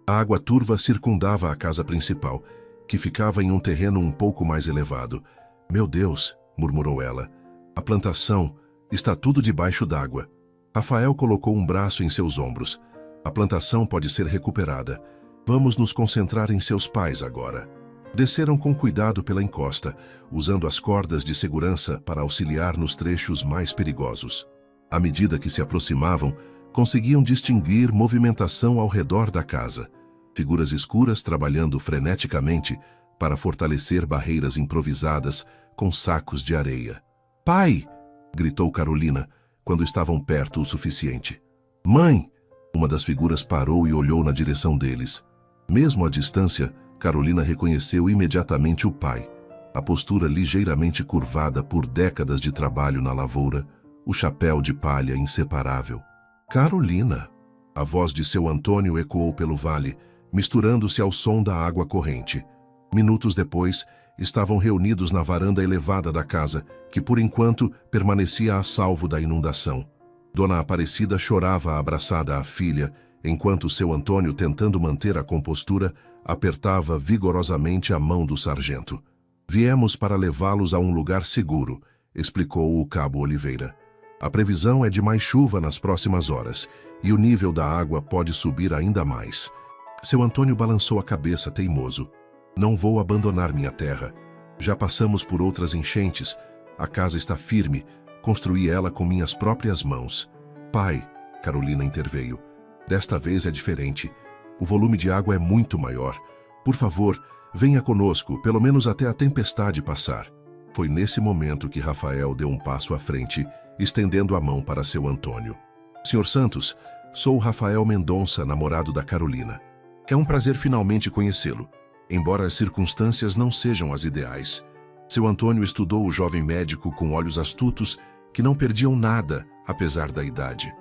A água turva circundava a casa principal, que ficava em um terreno um pouco mais elevado. Meu Deus, murmurou ela. A plantação está tudo debaixo d'água. Rafael colocou um braço em seus ombros. A plantação pode ser recuperada. Vamos nos concentrar em seus pais agora. Desceram com cuidado pela encosta, usando as cordas de segurança para auxiliar nos trechos mais perigosos. À medida que se aproximavam, conseguiam distinguir movimentação ao redor da casa. Figuras escuras trabalhando freneticamente para fortalecer barreiras improvisadas com sacos de areia. "Pai!" gritou Carolina, quando estavam perto o suficiente. "Mãe!" Uma das figuras parou e olhou na direção deles. Mesmo à distância, Carolina reconheceu imediatamente o pai. A postura ligeiramente curvada por décadas de trabalho na lavoura, o chapéu de palha inseparável. "Carolina!" A voz de seu Antônio ecoou pelo vale, misturando-se ao som da água corrente. Minutos depois, estavam reunidos na varanda elevada da casa, que por enquanto permanecia a salvo da inundação. Dona Aparecida chorava abraçada à filha, enquanto seu Antônio, tentando manter a compostura, apertava vigorosamente a mão do sargento. "Viemos para levá-los a um lugar seguro", explicou o cabo Oliveira. "A previsão é de mais chuva nas próximas horas, e o nível da água pode subir ainda mais." Seu Antônio balançou a cabeça teimoso. "Não vou abandonar minha terra. Já passamos por outras enchentes. A casa está firme. Construí ela com minhas próprias mãos." "Pai", Carolina interveio, "desta vez é diferente. O volume de água é muito maior. Por favor, venha conosco, pelo menos até a tempestade passar." Foi nesse momento que Rafael deu um passo à frente, estendendo a mão para seu Antônio. "Senhor Santos, sou Rafael Mendonça, namorado da Carolina. É um prazer finalmente conhecê-lo, embora as circunstâncias não sejam as ideais." Seu Antônio estudou o jovem médico com olhos astutos que não perdiam nada, apesar da idade.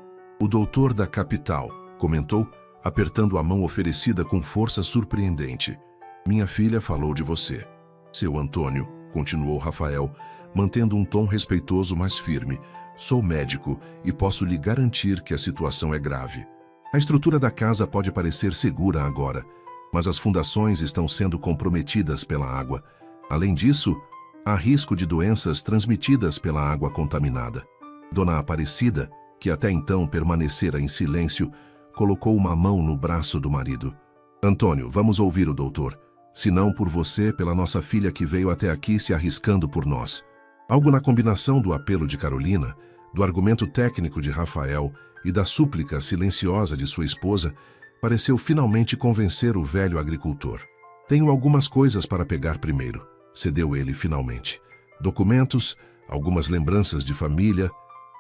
"O doutor da capital", comentou, apertando a mão oferecida com força surpreendente. "Minha filha falou de você." "Seu Antônio", continuou Rafael, mantendo um tom respeitoso mas firme, "sou médico e posso lhe garantir que a situação é grave. A estrutura da casa pode parecer segura agora, mas as fundações estão sendo comprometidas pela água. Além disso, há risco de doenças transmitidas pela água contaminada." Dona Aparecida, que até então permanecera em silêncio, colocou uma mão no braço do marido. "Antônio, vamos ouvir o doutor. Se não por você, pela nossa filha que veio até aqui se arriscando por nós." Algo na combinação do apelo de Carolina, do argumento técnico de Rafael e da súplica silenciosa de sua esposa, pareceu finalmente convencer o velho agricultor. "Tenho algumas coisas para pegar primeiro", cedeu ele finalmente. "Documentos, algumas lembranças de família."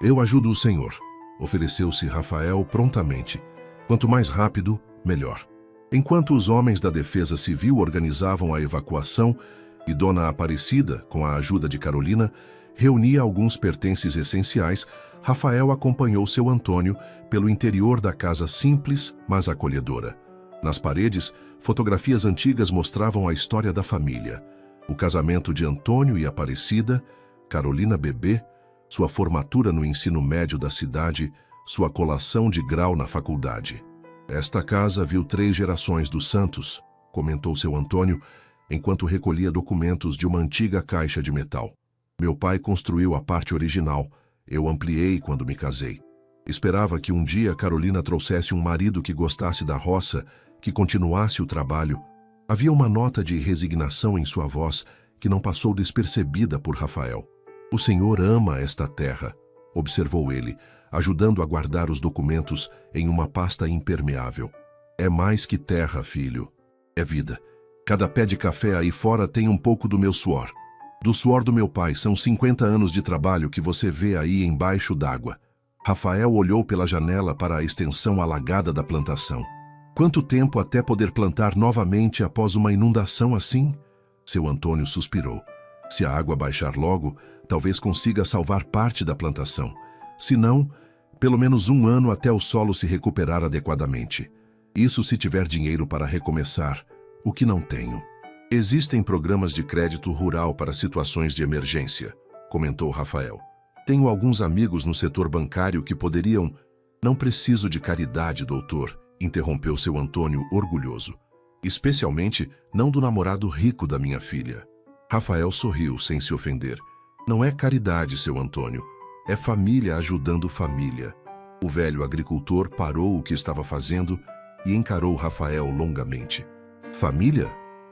"Eu ajudo o senhor", ofereceu-se Rafael prontamente. Quanto mais rápido, melhor. Enquanto os homens da Defesa Civil organizavam a evacuação e Dona Aparecida, com a ajuda de Carolina, reunia alguns pertences essenciais, Rafael acompanhou seu Antônio pelo interior da casa simples, mas acolhedora. Nas paredes, fotografias antigas mostravam a história da família. O casamento de Antônio e Aparecida, Carolina bebê, sua formatura no ensino médio da cidade, sua colação de grau na faculdade. Esta casa viu 3 gerações dos Santos, comentou seu Antônio, enquanto recolhia documentos de uma antiga caixa de metal. Meu pai construiu a parte original, eu ampliei quando me casei. Esperava que um dia Carolina trouxesse um marido que gostasse da roça, que continuasse o trabalho. Havia uma nota de resignação em sua voz que não passou despercebida por Rafael. O Senhor ama esta terra, observou ele, ajudando a guardar os documentos em uma pasta impermeável. É mais que terra, filho. É vida. Cada pé de café aí fora tem um pouco do meu suor. Do suor do meu pai, são 50 anos de trabalho que você vê aí embaixo d'água. Rafael olhou pela janela para a extensão alagada da plantação. Quanto tempo até poder plantar novamente após uma inundação assim? Seu Antônio suspirou. Se a água baixar logo, talvez consiga salvar parte da plantação. Se não, pelo menos 1 ano até o solo se recuperar adequadamente. Isso se tiver dinheiro para recomeçar, o que não tenho. Existem programas de crédito rural para situações de emergência, comentou Rafael. Tenho alguns amigos no setor bancário que poderiam... Não preciso de caridade, doutor, interrompeu seu Antônio orgulhoso. Especialmente não do namorado rico da minha filha. Rafael sorriu sem se ofender. Não é caridade, seu Antônio. É família ajudando família. O velho agricultor parou o que estava fazendo e encarou Rafael longamente. Família?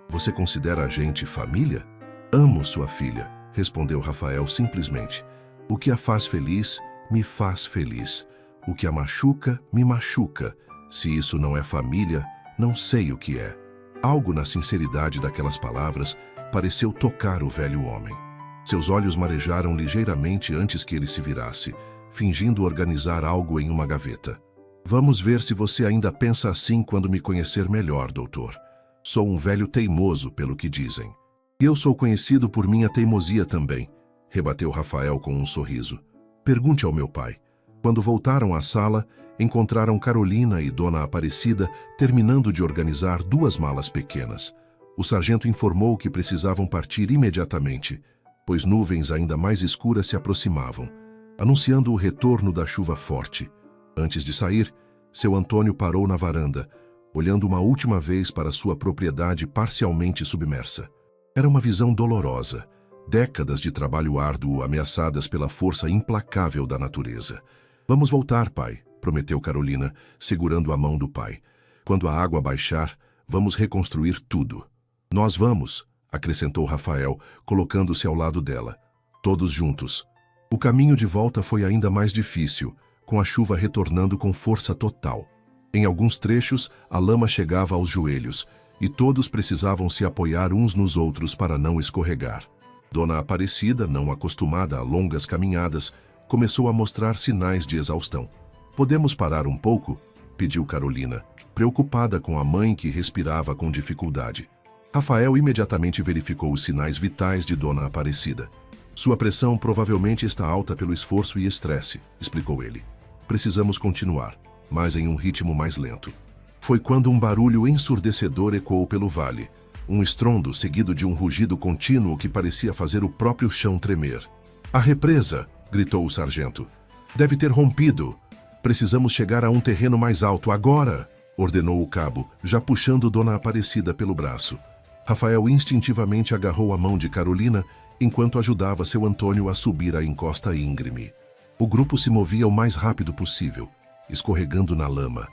Você considera a gente família? Amo sua filha, respondeu Rafael simplesmente. O que a faz feliz, me faz feliz. O que a machuca, me machuca. Se isso não é família, não sei o que é. Algo na sinceridade daquelas palavras pareceu tocar o velho homem. Seus olhos marejaram ligeiramente antes que ele se virasse, fingindo organizar algo em uma gaveta. Vamos ver se você ainda pensa assim quando me conhecer melhor, doutor. Sou um velho teimoso, pelo que dizem. Eu sou conhecido por minha teimosia também, rebateu Rafael com um sorriso. Pergunte ao meu pai. Quando voltaram à sala, encontraram Carolina e Dona Aparecida terminando de organizar 2 malas pequenas. O sargento informou que precisavam partir imediatamente, pois nuvens ainda mais escuras se aproximavam, anunciando o retorno da chuva forte. Antes de sair, seu Antônio parou na varanda, olhando uma última vez para sua propriedade parcialmente submersa. Era uma visão dolorosa, décadas de trabalho árduo ameaçadas pela força implacável da natureza. Vamos voltar, pai, prometeu Carolina, segurando a mão do pai. Quando a água baixar, vamos reconstruir tudo. Nós vamos, acrescentou Rafael, colocando-se ao lado dela. Todos juntos. O caminho de volta foi ainda mais difícil, com a chuva retornando com força total. Em alguns trechos, a lama chegava aos joelhos, e todos precisavam se apoiar uns nos outros para não escorregar. Dona Aparecida, não acostumada a longas caminhadas, começou a mostrar sinais de exaustão. Podemos parar um pouco? Pediu Carolina, preocupada com a mãe que respirava com dificuldade. Rafael imediatamente verificou os sinais vitais de Dona Aparecida. Sua pressão provavelmente está alta pelo esforço e estresse, explicou ele. Precisamos continuar, mas em um ritmo mais lento. Foi quando um barulho ensurdecedor ecoou pelo vale. Um estrondo seguido de um rugido contínuo que parecia fazer o próprio chão tremer. A represa! Gritou o sargento. Deve ter rompido. Precisamos chegar a um terreno mais alto agora! Ordenou o cabo, já puxando Dona Aparecida pelo braço. Rafael instintivamente agarrou a mão de Carolina enquanto ajudava seu Antônio a subir a encosta íngreme. O grupo se movia o mais rápido possível, escorregando na lama,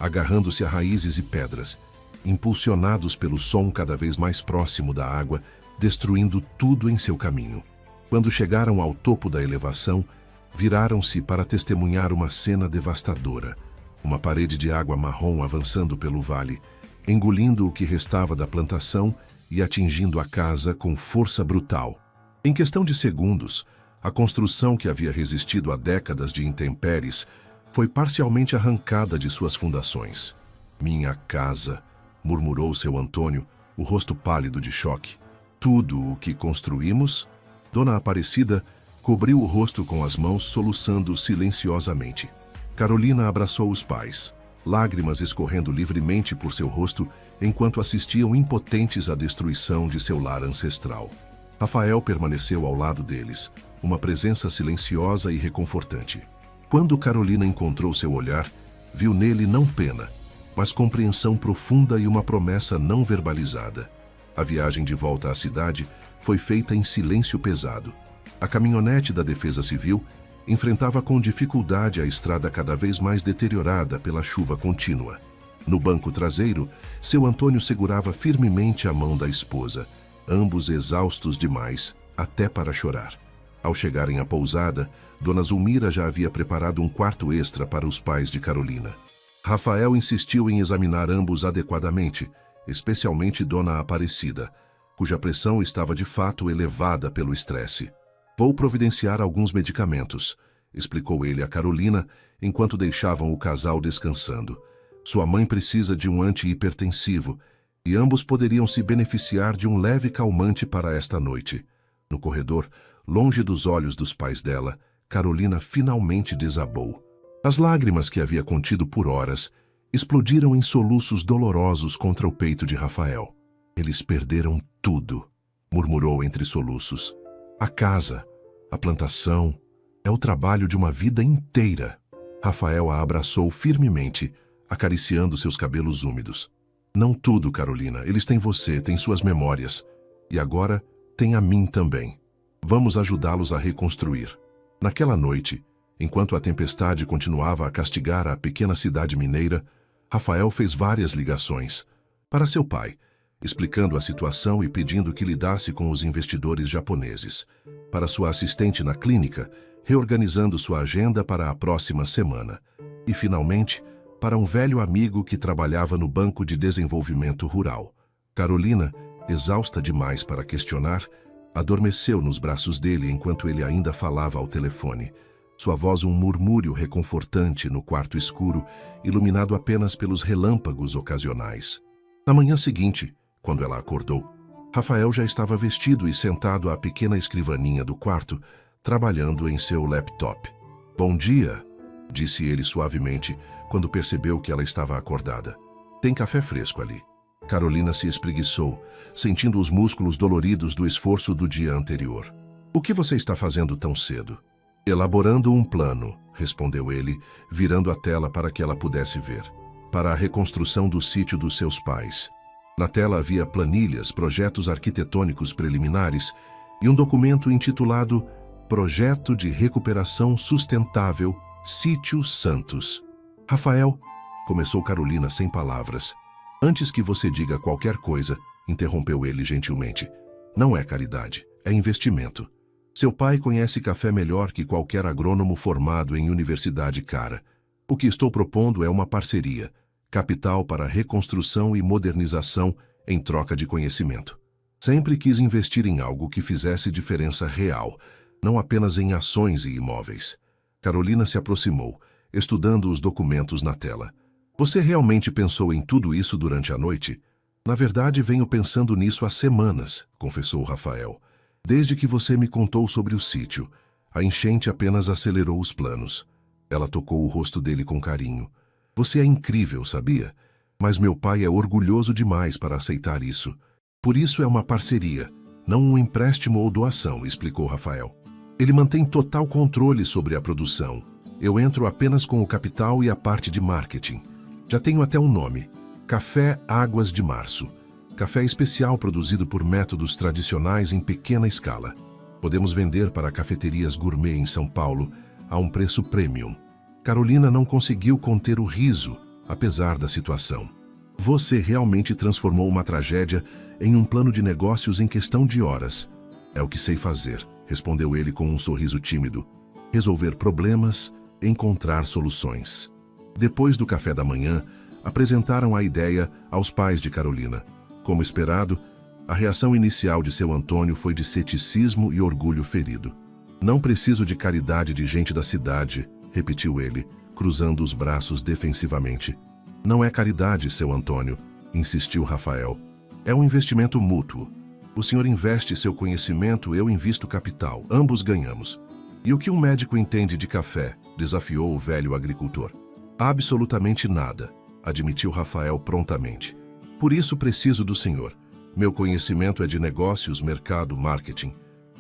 agarrando-se a raízes e pedras, impulsionados pelo som cada vez mais próximo da água, destruindo tudo em seu caminho. Quando chegaram ao topo da elevação, viraram-se para testemunhar uma cena devastadora. Uma parede de água marrom avançando pelo vale, engolindo o que restava da plantação e atingindo a casa com força brutal. Em questão de segundos, a construção que havia resistido a décadas de intempéries foi parcialmente arrancada de suas fundações. Minha casa, murmurou seu Antônio, o rosto pálido de choque. Tudo o que construímos? Dona Aparecida cobriu o rosto com as mãos, soluçando silenciosamente. Carolina abraçou os pais, lágrimas escorrendo livremente por seu rosto enquanto assistiam impotentes à destruição de seu lar ancestral. Rafael permaneceu ao lado deles, uma presença silenciosa e reconfortante. Quando Carolina encontrou seu olhar, viu nele não pena, mas compreensão profunda e uma promessa não verbalizada. A viagem de volta à cidade foi feita em silêncio pesado. A caminhonete da Defesa Civil enfrentava com dificuldade a estrada cada vez mais deteriorada pela chuva contínua. No banco traseiro, seu Antônio segurava firmemente a mão da esposa, ambos exaustos demais, até para chorar. Ao chegarem à pousada, Dona Zulmira já havia preparado um quarto extra para os pais de Carolina. Rafael insistiu em examinar ambos adequadamente, especialmente Dona Aparecida, cuja pressão estava de fato elevada pelo estresse. Vou providenciar alguns medicamentos, explicou ele a Carolina, enquanto deixavam o casal descansando. Sua mãe precisa de um antihipertensivo, e ambos poderiam se beneficiar de um leve calmante para esta noite. No corredor, longe dos olhos dos pais dela, Carolina finalmente desabou. As lágrimas que havia contido por horas explodiram em soluços dolorosos contra o peito de Rafael. Eles perderam tudo, murmurou entre soluços. A casa, a plantação, é o trabalho de uma vida inteira. Rafael a abraçou firmemente, acariciando seus cabelos úmidos. Não tudo, Carolina. Eles têm você, têm suas memórias. E agora, tem a mim também. Vamos ajudá-los a reconstruir. Naquela noite, enquanto a tempestade continuava a castigar a pequena cidade mineira, Rafael fez várias ligações para seu pai, explicando a situação e pedindo que lidasse com os investidores japoneses. Para sua assistente na clínica, reorganizando sua agenda para a próxima semana. E, finalmente, para um velho amigo que trabalhava no Banco de Desenvolvimento Rural. Carolina, exausta demais para questionar, adormeceu nos braços dele enquanto ele ainda falava ao telefone. Sua voz um murmúrio reconfortante no quarto escuro, iluminado apenas pelos relâmpagos ocasionais. Na manhã seguinte, quando ela acordou, Rafael já estava vestido e sentado à pequena escrivaninha do quarto, trabalhando em seu laptop. Bom dia, disse ele suavemente, quando percebeu que ela estava acordada. Tem café fresco ali. Carolina se espreguiçou, sentindo os músculos doloridos do esforço do dia anterior. O que você está fazendo tão cedo? Elaborando um plano, respondeu ele, virando a tela para que ela pudesse ver. Para a reconstrução do sítio dos seus pais. Na tela havia planilhas, projetos arquitetônicos preliminares e um documento intitulado Projeto de Recuperação Sustentável Sítio Santos. Rafael, começou Carolina sem palavras. Antes que você diga qualquer coisa, interrompeu ele gentilmente. Não é caridade, é investimento. Seu pai conhece café melhor que qualquer agrônomo formado em universidade cara. O que estou propondo é uma parceria, capital para reconstrução e modernização em troca de conhecimento. Sempre quis investir em algo que fizesse diferença real, não apenas em ações e imóveis. Carolina se aproximou, estudando os documentos na tela. Você realmente pensou em tudo isso durante a noite? Na verdade, venho pensando nisso há semanas, confessou Rafael. Desde que você me contou sobre o sítio, a enchente apenas acelerou os planos. Ela tocou o rosto dele com carinho. Você é incrível, sabia? Mas meu pai é orgulhoso demais para aceitar isso. Por isso é uma parceria, não um empréstimo ou doação, explicou Rafael. Ele mantém total controle sobre a produção. Eu entro apenas com o capital e a parte de marketing. Já tenho até um nome, Café Águas de Março. Café especial produzido por métodos tradicionais em pequena escala. Podemos vender para cafeterias gourmet em São Paulo a um preço premium. Carolina não conseguiu conter o riso, apesar da situação. Você realmente transformou uma tragédia em um plano de negócios em questão de horas. É o que sei fazer, respondeu ele com um sorriso tímido. Resolver problemas, encontrar soluções. Depois do café da manhã, apresentaram a ideia aos pais de Carolina. Como esperado, a reação inicial de seu Antônio foi de ceticismo e orgulho ferido. Não preciso de caridade de gente da cidade, repetiu ele, cruzando os braços defensivamente. Não é caridade, seu Antônio, insistiu Rafael. É um investimento mútuo. O senhor investe seu conhecimento, eu invisto capital. Ambos ganhamos. E o que um médico entende de café? Desafiou o velho agricultor. Absolutamente nada, admitiu Rafael prontamente. Por isso preciso do senhor. Meu conhecimento é de negócios, mercado, marketing.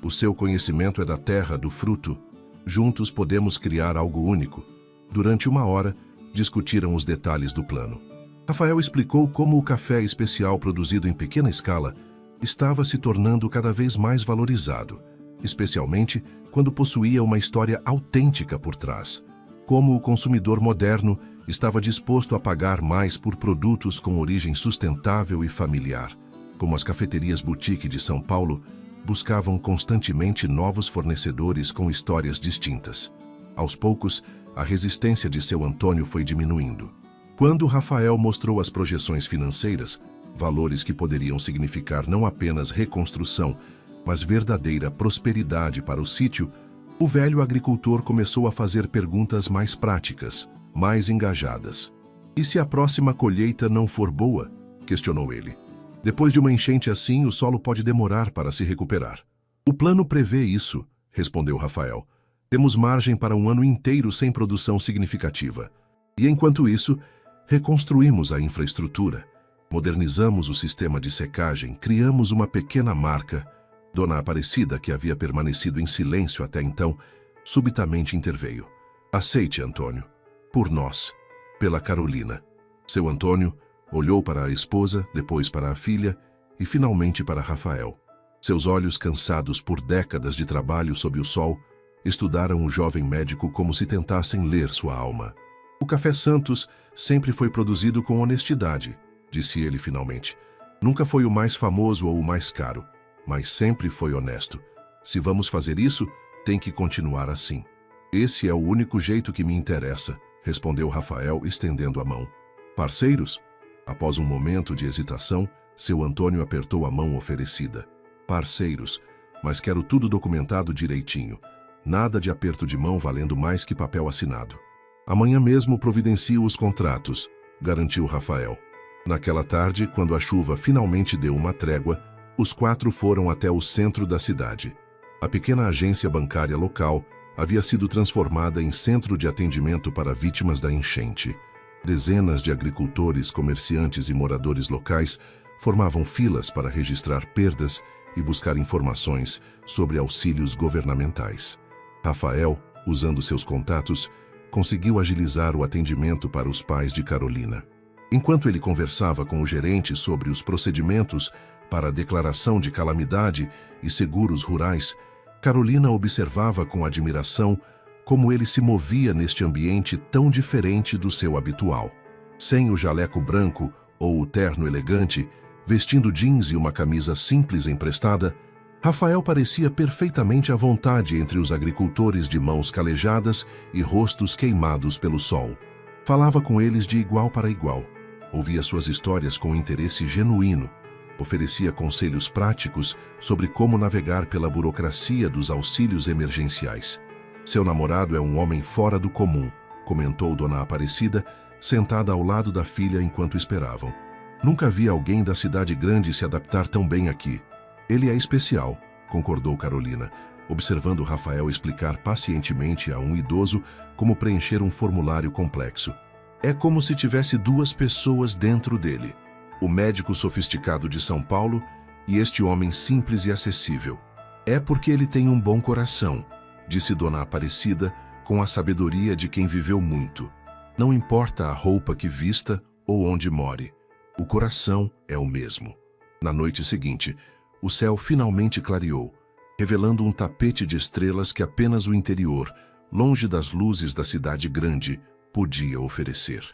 O seu conhecimento é da terra, do fruto. Juntos podemos criar algo único. Durante 1 hora, discutiram os detalhes do plano. Rafael explicou como o café especial produzido em pequena escala estava se tornando cada vez mais valorizado, especialmente quando possuía uma história autêntica por trás. Como o consumidor moderno estava disposto a pagar mais por produtos com origem sustentável e familiar, como as cafeterias boutique de São Paulo buscavam constantemente novos fornecedores com histórias distintas. Aos poucos, a resistência de seu Antônio foi diminuindo. Quando Rafael mostrou as projeções financeiras, valores que poderiam significar não apenas reconstrução, mas verdadeira prosperidade para o sítio, o velho agricultor começou a fazer perguntas mais práticas, mais engajadas. "E se a próxima colheita não for boa?" questionou ele. "Depois de uma enchente assim, o solo pode demorar para se recuperar." "O plano prevê isso", respondeu Rafael. "Temos margem para um ano inteiro sem produção significativa. E enquanto isso, reconstruímos a infraestrutura, modernizamos o sistema de secagem, criamos uma pequena marca." Dona Aparecida, que havia permanecido em silêncio até então, subitamente interveio. "Aceite, Antônio. Por nós. Pela Carolina." Seu Antônio olhou para a esposa, depois para a filha e finalmente para Rafael. Seus olhos, cansados por décadas de trabalho sob o sol, estudaram o jovem médico como se tentassem ler sua alma. "O Café Santos sempre foi produzido com honestidade", disse ele finalmente. "Nunca foi o mais famoso ou o mais caro, mas sempre foi honesto. Se vamos fazer isso, tem que continuar assim." "Esse é o único jeito que me interessa", respondeu Rafael, estendendo a mão. "Parceiros?" Após um momento de hesitação, seu Antônio apertou a mão oferecida. "Parceiros, mas quero tudo documentado direitinho. Nada de aperto de mão valendo mais que papel assinado." "Amanhã mesmo providencio os contratos", garantiu Rafael. Naquela tarde, quando a chuva finalmente deu uma trégua, os 4 foram até o centro da cidade. A pequena agência bancária local havia sido transformada em centro de atendimento para vítimas da enchente. Dezenas de agricultores, comerciantes e moradores locais formavam filas para registrar perdas e buscar informações sobre auxílios governamentais. Rafael, usando seus contatos, conseguiu agilizar o atendimento para os pais de Carolina. Enquanto ele conversava com o gerente sobre os procedimentos para a declaração de calamidade e seguros rurais, Carolina observava com admiração como ele se movia neste ambiente tão diferente do seu habitual. Sem o jaleco branco ou o terno elegante, vestindo jeans e uma camisa simples emprestada, Rafael parecia perfeitamente à vontade entre os agricultores de mãos calejadas e rostos queimados pelo sol. Falava com eles de igual para igual, ouvia suas histórias com interesse genuíno, oferecia conselhos práticos sobre como navegar pela burocracia dos auxílios emergenciais. "Seu namorado é um homem fora do comum", comentou Dona Aparecida, sentada ao lado da filha enquanto esperavam. "Nunca vi alguém da cidade grande se adaptar tão bem aqui." "Ele é especial", concordou Carolina, observando Rafael explicar pacientemente a um idoso como preencher um formulário complexo. "É como se tivesse 2 pessoas dentro dele. O médico sofisticado de São Paulo e este homem simples e acessível. É porque ele tem um bom coração", disse Dona Aparecida com a sabedoria de quem viveu muito. "Não importa a roupa que vista ou onde more, o coração é o mesmo." Na noite seguinte, o céu finalmente clareou, revelando um tapete de estrelas que apenas o interior, longe das luzes da cidade grande, podia oferecer.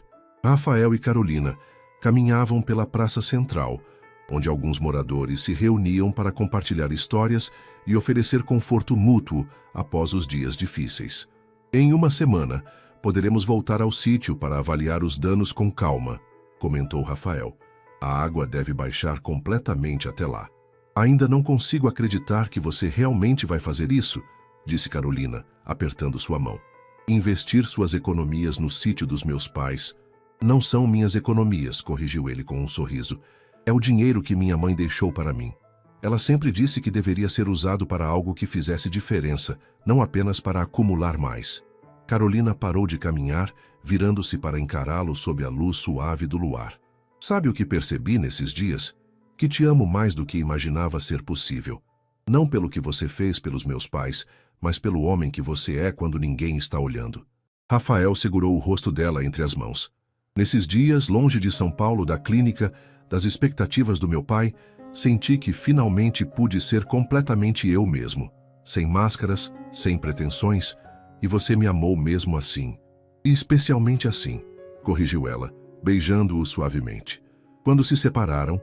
Rafael e Carolina caminhavam pela praça central, onde alguns moradores se reuniam para compartilhar histórias e oferecer conforto mútuo após os dias difíceis. "Em 1 semana, poderemos voltar ao sítio para avaliar os danos com calma", comentou Rafael. "A água deve baixar completamente até lá." "Ainda não consigo acreditar que você realmente vai fazer isso", disse Carolina, apertando sua mão. "Investir suas economias no sítio dos meus pais." "Não são minhas economias", corrigiu ele com um sorriso. "É o dinheiro que minha mãe deixou para mim. Ela sempre disse que deveria ser usado para algo que fizesse diferença, não apenas para acumular mais." Carolina parou de caminhar, virando-se para encará-lo sob a luz suave do luar. "Sabe o que percebi nesses dias? Que te amo mais do que imaginava ser possível." Não pelo que você fez pelos meus pais, mas pelo homem que você é quando ninguém está olhando. Rafael segurou o rosto dela entre as mãos. Nesses dias, longe de São Paulo, da clínica, das expectativas do meu pai, senti que finalmente pude ser completamente eu mesmo, sem máscaras, sem pretensões, e você me amou mesmo assim. E especialmente assim, corrigiu ela, beijando-o suavemente. Quando se separaram,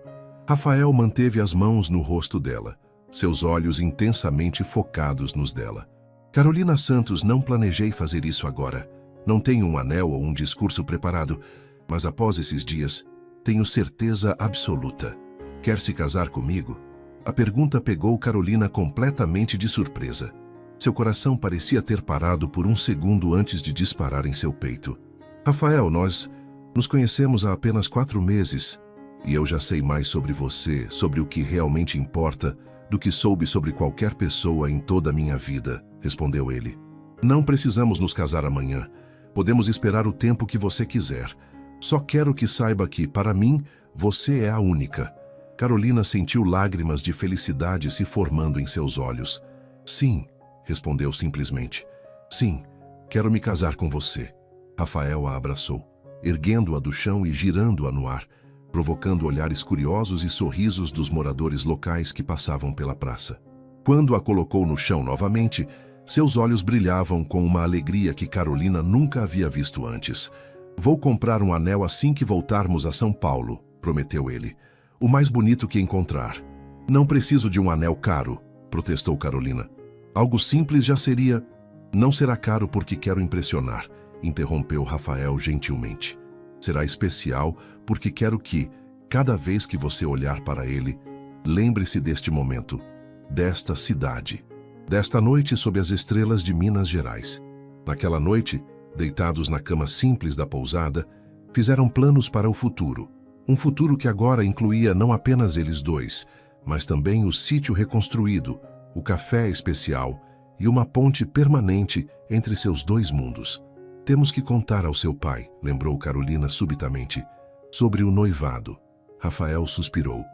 Rafael manteve as mãos no rosto dela, seus olhos intensamente focados nos dela. Carolina Santos, não planejei fazer isso agora. Não tenho um anel ou um discurso preparado, mas após esses dias, tenho certeza absoluta. Quer se casar comigo? A pergunta pegou Carolina completamente de surpresa. Seu coração parecia ter parado por um segundo antes de disparar em seu peito. Rafael, nós nos conhecemos há apenas 4 meses, e eu já sei mais sobre você, sobre o que realmente importa, do que soube sobre qualquer pessoa em toda a minha vida, respondeu ele. Não precisamos nos casar amanhã. Podemos esperar o tempo que você quiser. Só quero que saiba que, para mim, você é a única. Carolina sentiu lágrimas de felicidade se formando em seus olhos. Sim, respondeu simplesmente. Sim, quero me casar com você. Rafael a abraçou, erguendo-a do chão e girando-a no ar, provocando olhares curiosos e sorrisos dos moradores locais que passavam pela praça. Quando a colocou no chão novamente, seus olhos brilhavam com uma alegria que Carolina nunca havia visto antes. Vou comprar um anel assim que voltarmos a São Paulo, prometeu ele. O mais bonito que encontrar. Não preciso de um anel caro, protestou Carolina. Algo simples já seria... Não será caro porque quero impressionar, interrompeu Rafael gentilmente. Será especial porque quero que, cada vez que você olhar para ele, lembre-se deste momento, desta cidade, desta noite sob as estrelas de Minas Gerais. Naquela noite, deitados na cama simples da pousada, fizeram planos para o futuro. Um futuro que agora incluía não apenas eles dois, mas também o sítio reconstruído, o café especial e uma ponte permanente entre seus 2 mundos. Temos que contar ao seu pai, lembrou Carolina subitamente, sobre o noivado. Rafael suspirou.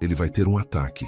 Ele vai ter um ataque.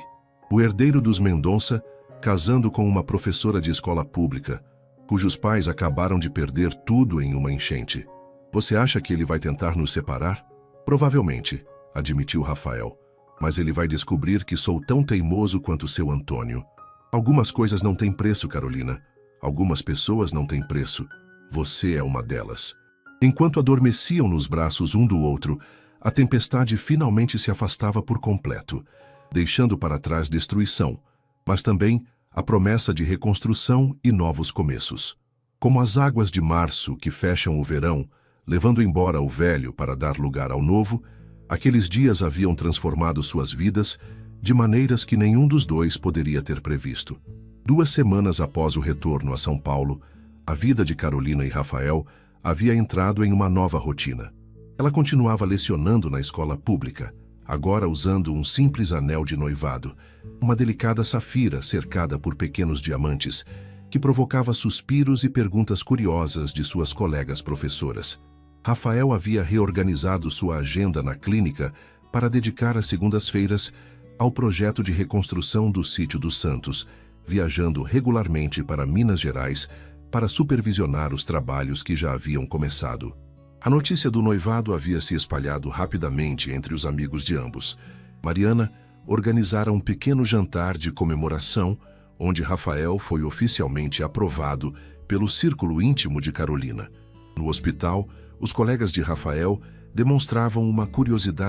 O herdeiro dos Mendonça, casando com uma professora de escola pública, cujos pais acabaram de perder tudo em uma enchente. Você acha que ele vai tentar nos separar? Provavelmente, admitiu Rafael. Mas ele vai descobrir que sou tão teimoso quanto seu Antônio. Algumas coisas não têm preço, Carolina. Algumas pessoas não têm preço. Você é uma delas. Enquanto adormeciam nos braços um do outro, a tempestade finalmente se afastava por completo, deixando para trás destruição, mas também a promessa de reconstrução e novos começos. Como as águas de março que fecham o verão, levando embora o velho para dar lugar ao novo, aqueles dias haviam transformado suas vidas de maneiras que nenhum dos dois poderia ter previsto. 2 semanas após o retorno a São Paulo, a vida de Carolina e Rafael havia entrado em uma nova rotina. Ela continuava lecionando na escola pública, agora usando um simples anel de noivado, uma delicada safira cercada por pequenos diamantes, que provocava suspiros e perguntas curiosas de suas colegas professoras. Rafael havia reorganizado sua agenda na clínica para dedicar as segundas-feiras ao projeto de reconstrução do Sítio dos Santos, viajando regularmente para Minas Gerais para supervisionar os trabalhos que já haviam começado. A notícia do noivado havia se espalhado rapidamente entre os amigos de ambos. Mariana organizara um pequeno jantar de comemoração, onde Rafael foi oficialmente aprovado pelo círculo íntimo de Carolina. No hospital, os colegas de Rafael demonstravam uma curiosidade